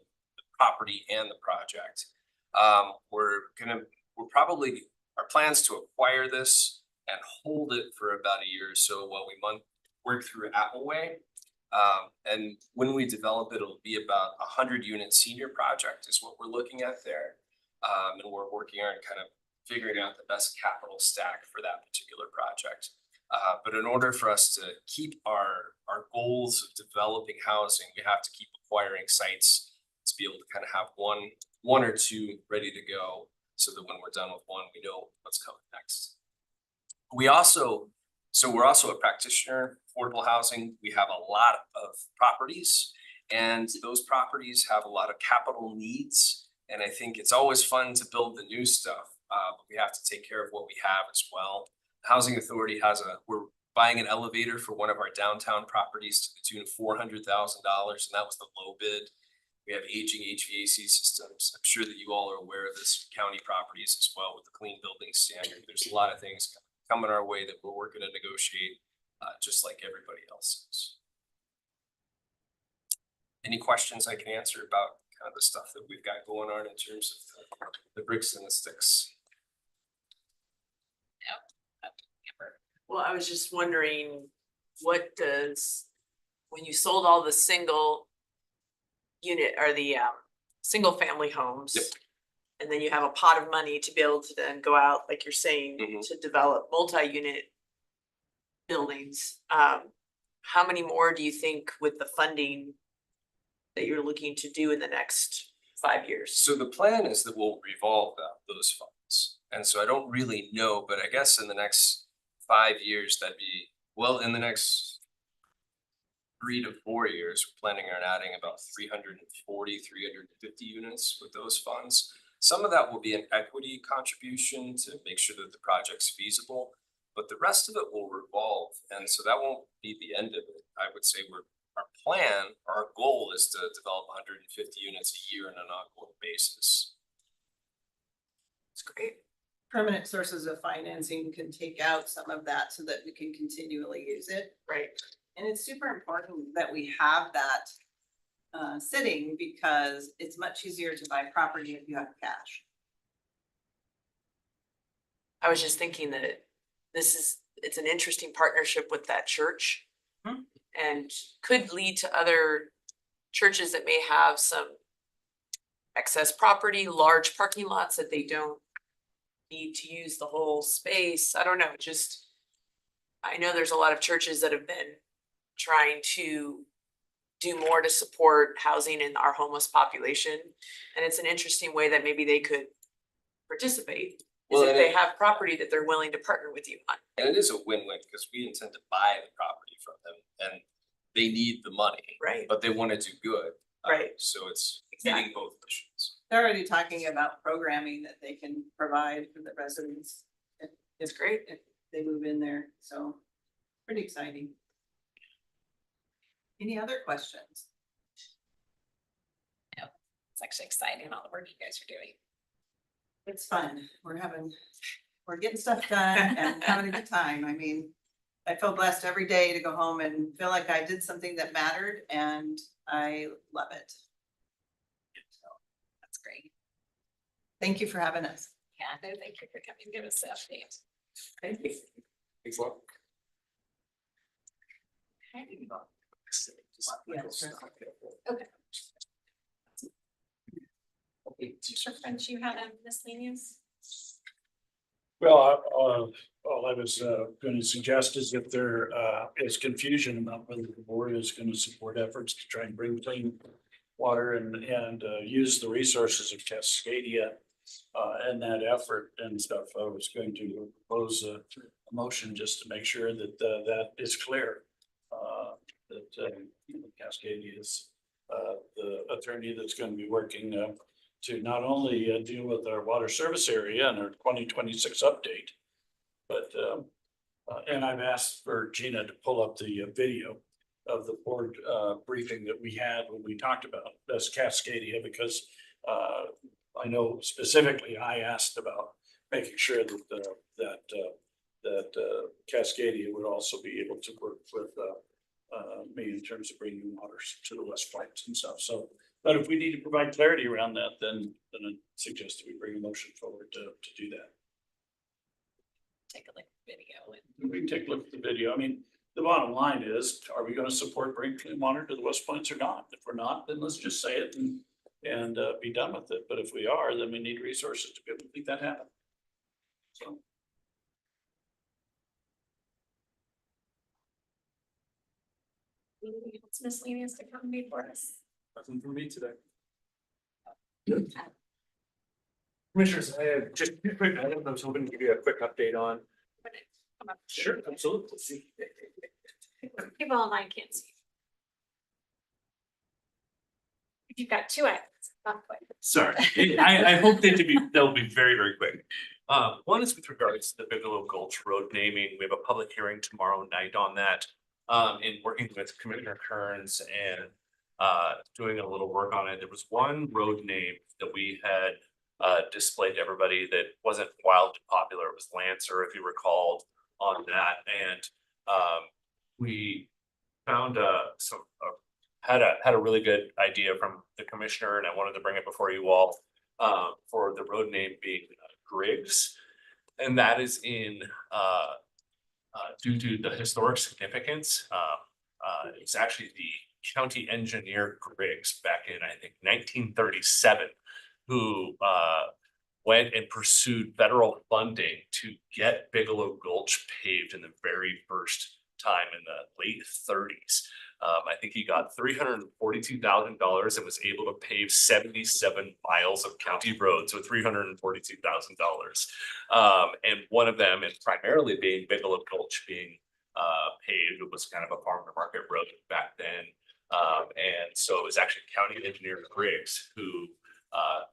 property and the project. We're probably, our plans to acquire this and hold it for about a year or so while we work through Appleway. And when we develop it, it'll be about 100-unit senior project is what we're looking at there. And we're working on kind of figuring out the best capital stack for that particular project. But in order for us to keep our goals of developing housing, we have to keep acquiring sites to be able to kind of have one or two ready to go, so that when we're done with one, we know what's coming next. We're also a practitioner, affordable housing. We have a lot of properties, and those properties have a lot of capital needs. And I think it's always fun to build the new stuff, but we have to take care of what we have as well. The Housing Authority we're buying an elevator for one of our downtown properties to the tune of $400,000, and that was the low bid. We have aging HVAC systems. I'm sure that you all are aware of this, county properties as well with the clean building standard. There's a lot of things coming our way that we're working to negotiate, just like everybody else is. Any questions I can answer about kind of the stuff that we've got going on in terms of the bricks and the sticks?
Well, I was just wondering, when you sold all the single unit or the single family homes.
Yep.
And then you have a pot of money to be able to then go out, like you're saying,
Mhm.
to develop multi-unit buildings. How many more do you think with the funding that you're looking to do in the next 5 years?
So the plan is that we'll revolve those funds. And so I don't really know, but I guess in the next 5 years, in the next 3 to 4 years, we're planning on adding about 340, 350 units with those funds. Some of that will be an equity contribution to make sure that the project's feasible, but the rest of it will revolve. And so that won't be the end of it. I would say our goal is to develop 150 units a year on an ongoing basis.
It's great.
Permanent sources of financing can take out some of that so that we can continually use it.
Right.
And it's super important that we have that sitting, because it's much easier to buy property if you have cash.
I was just thinking that it's an interesting partnership with that church.
Hmm.
And could lead to other churches that may have some excess property, large parking lots that they don't need to use the whole space. I don't know, I know there's a lot of churches that have been trying to do more to support housing in our homeless population. And it's an interesting way that maybe they could participate, is if they have property that they're willing to partner with you on.
And it is a win-win because we intend to buy the property from them and they need the money,
Right,
but they want to do good.
Right.
So it's
Exactly.
meeting both missions.
They're already talking about programming that they can provide for the residents.
it's great.
If they move in there, so pretty exciting. Any other questions?
It's actually exciting, all the work you guys are doing.
It's fun. We're getting stuff done and having a good time. I mean, I feel blessed every day to go home and feel like I did something that mattered, and I love it. So
That's great.
thank you for having us.
Yeah, no, thank you for coming to give us the update.
Thank you.
Thanks a lot.
Sure, French, you had a miscellaneous?
Well, all I was gonna suggest is if there is confusion about whether the board is gonna support efforts to try and bring clean water and use the resources of Cascadia and that effort and stuff, I was going to propose a motion just to make sure that, that is clear. That, Cascadia is, the attorney that's gonna be working, to not only deal with our water service area and our 2026 update, but, and I've asked for Gina to pull up the video of the board briefing that we had when we talked about this Cascadia, because I know specifically I asked about making sure that Cascadia would also be able to work with me in terms of bringing waters to the West Plains and stuff. So, but if we need to provide clarity around that, then I suggest that we bring a motion forward to do that.
Take a look at the video.
We can take a look at the video. I mean, the bottom line is, are we gonna support bringing clean water to the West Plains or not? If we're not, then let's just say it and be done with it. But if we are, then we need resources to be able to make that happen. So.
Anything else miscellaneous to come before us?
Nothing from me today. Commissioners, I have just a quick item I was hoping to give you a quick update on.
Come up.
Sure, absolutely.
People online can't see. If you've got two items, not quick.
Sorry, I hope they'll be very, very quick. One is with regards to the Bigelow Gulch Road naming. We have a public hearing tomorrow night on that. In working with Commissioner Kearns and doing a little work on it, there was one road name that we had displayed to everybody that wasn't wildly popular. It was Lancer, if you recalled, on that. And we found had a really good idea from the commissioner, and I wanted to bring it before you all for the road name being Griggs. And that is in due to the historic significance. It's actually the county engineer Griggs back in, I think, 1937, who went and pursued federal funding to get Bigelow Gulch paved in the very first time in the late 30s. I think he got $342,000 and was able to pave 77 miles of county roads with $342,000. And one of them, and primarily being Bigelow Gulch being paved, it was kind of a farm to market road back then. And so it was actually County Engineer Griggs who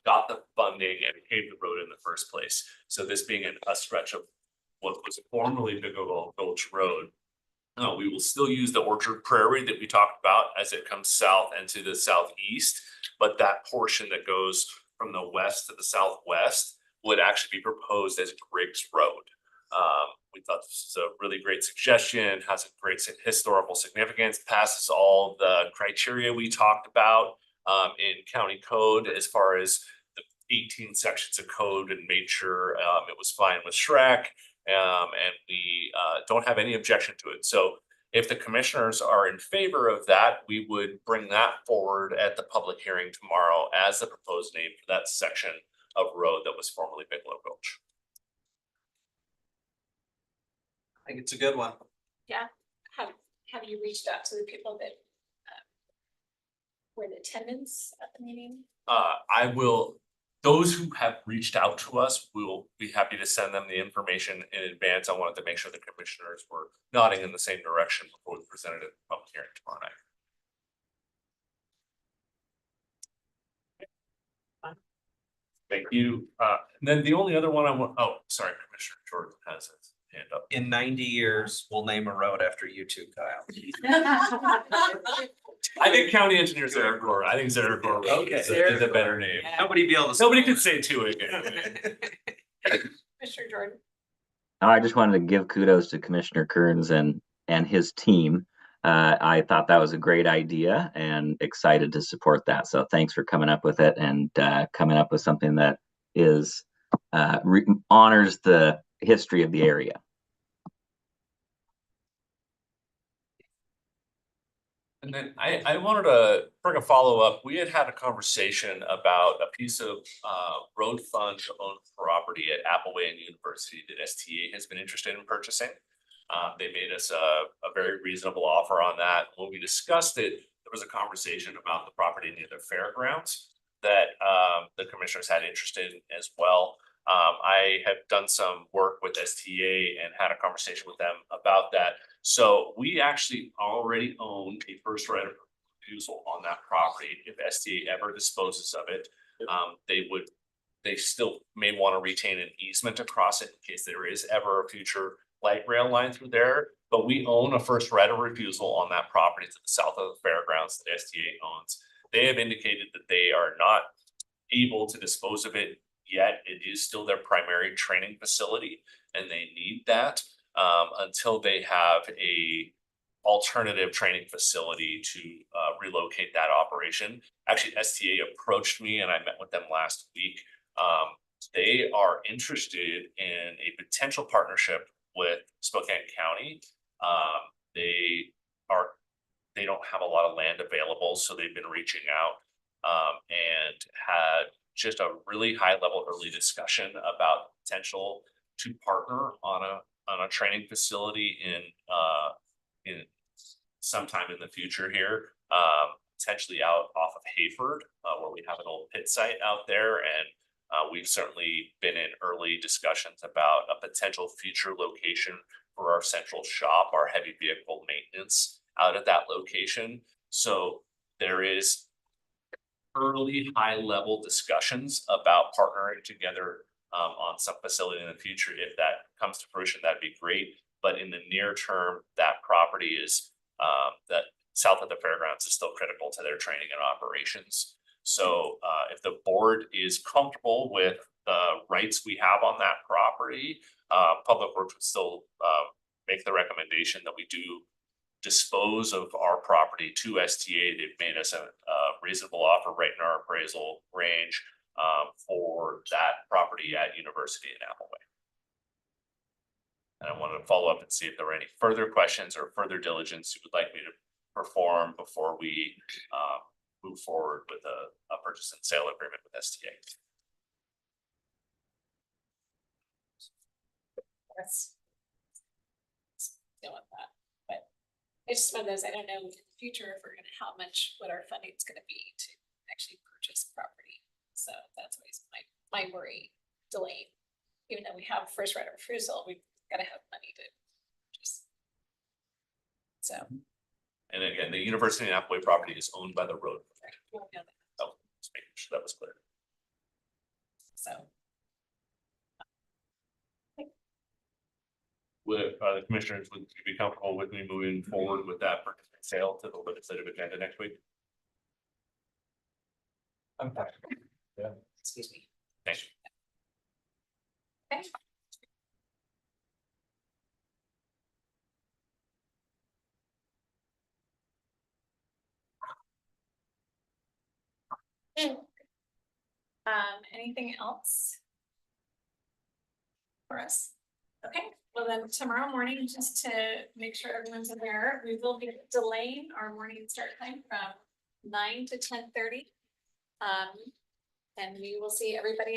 got the funding and paved the road in the first place. So this being a stretch of what was formerly Bigelow Gulch Road, we will still use the Orchard Prairie that we talked about as it comes south and to the southeast, but that portion that goes from the west to the southwest would actually be proposed as Griggs Road. We thought this is a really great suggestion, has a great historical significance, passes all the criteria we talked about in county code as far as the 18 sections of code, and made sure it was fine with SHREC. And we don't have any objection to it. So if the commissioners are in favor of that, we would bring that forward at the public hearing tomorrow as the proposed name for that section of road that was formerly Bigelow Gulch.
I think it's a good one.
Yeah, have you reached out to the people that were in attendance at the meeting?
I will, those who have reached out to us, we will be happy to send them the information in advance. I wanted to make sure the commissioners were nodding in the same direction before we presented it at the public hearing tomorrow night. Thank you. And then the only other one I want, oh, sorry, Commissioner Jordan has his hand up.
In 90 years, we'll name a road after you two, Kyle.
I think county engineers are Zaragor. I think Zaragor
Okay.
is a better name.
Nobody be able to.
Nobody could say two again.
Commissioner Jordan?
I just wanted to give kudos to Commissioner Kearns and his team. I thought that was a great idea and excited to support that. So thanks for coming up with it and coming up with something that is honors the history of the area.
And then I wanted to bring a follow-up. We had a conversation about a piece of road fund owned property at Applewayn University that STA has been interested in purchasing. They made us a very reasonable offer on that. When we discussed it, there was a conversation about the property near the fairgrounds.
that the commissioners had interest in as well. I have done some work with STA and had a conversation with them about that. So we actually already own a first right of refusal on that property. If STA ever disposes of it, they still may want to retain an easement across it in case there is ever a future light rail line through there. But we own a first right of refusal on that property to the south of the fairgrounds that STA owns. They have indicated that they are not able to dispose of it yet. It is still their primary training facility, and they need that until they have a alternative training facility to relocate that operation. Actually, STA approached me and I met with them last week. They are interested in a potential partnership with Spokane County. They don't have a lot of land available, so they've been reaching out and had just a really high level early discussion about potential to partner on a training facility in sometime in the future here, potentially out off of Hayford, where we have an old pit site out there. And we've certainly been in early discussions about a potential future location for our central shop, our heavy vehicle maintenance out at that location. So there is early high level discussions about partnering together on some facility in the future. If that comes to fruition, that'd be great. But in the near term, that property is that south of the fairgrounds is still critical to their training and operations. So if the board is comfortable with the rights we have on that property, Public Works would still make the recommendation that we do dispose of our property to STA. They've made us a reasonable offer right in our appraisal range for that property at University in Appleway. And I wanted to follow up and see if there were any further questions or further diligence you would like me to perform before we move forward with a purchase and sale agreement with STA.
Let's deal with that. But it's just one of those, I don't know in the future if we're gonna, how much, what our funding is gonna be to actually purchase property. So that's always my worry, delaying. Even though we have first right of refusal, we've gotta have money to purchase. So.
And again, the University in Appleway property is owned by the road.
We'll know that.
So just making sure that was clear.
So.
Would the commissioners would you be comfortable with me moving forward with that purchase and sale to the legislative agenda next week?
I'm fine. Yeah.
Excuse me.
Thank you.
Okay. Anything else for us? Okay, well then tomorrow morning, just to make sure everyone's aware, we will be delaying our morning start time from 9 to 10:30. And we will see everybody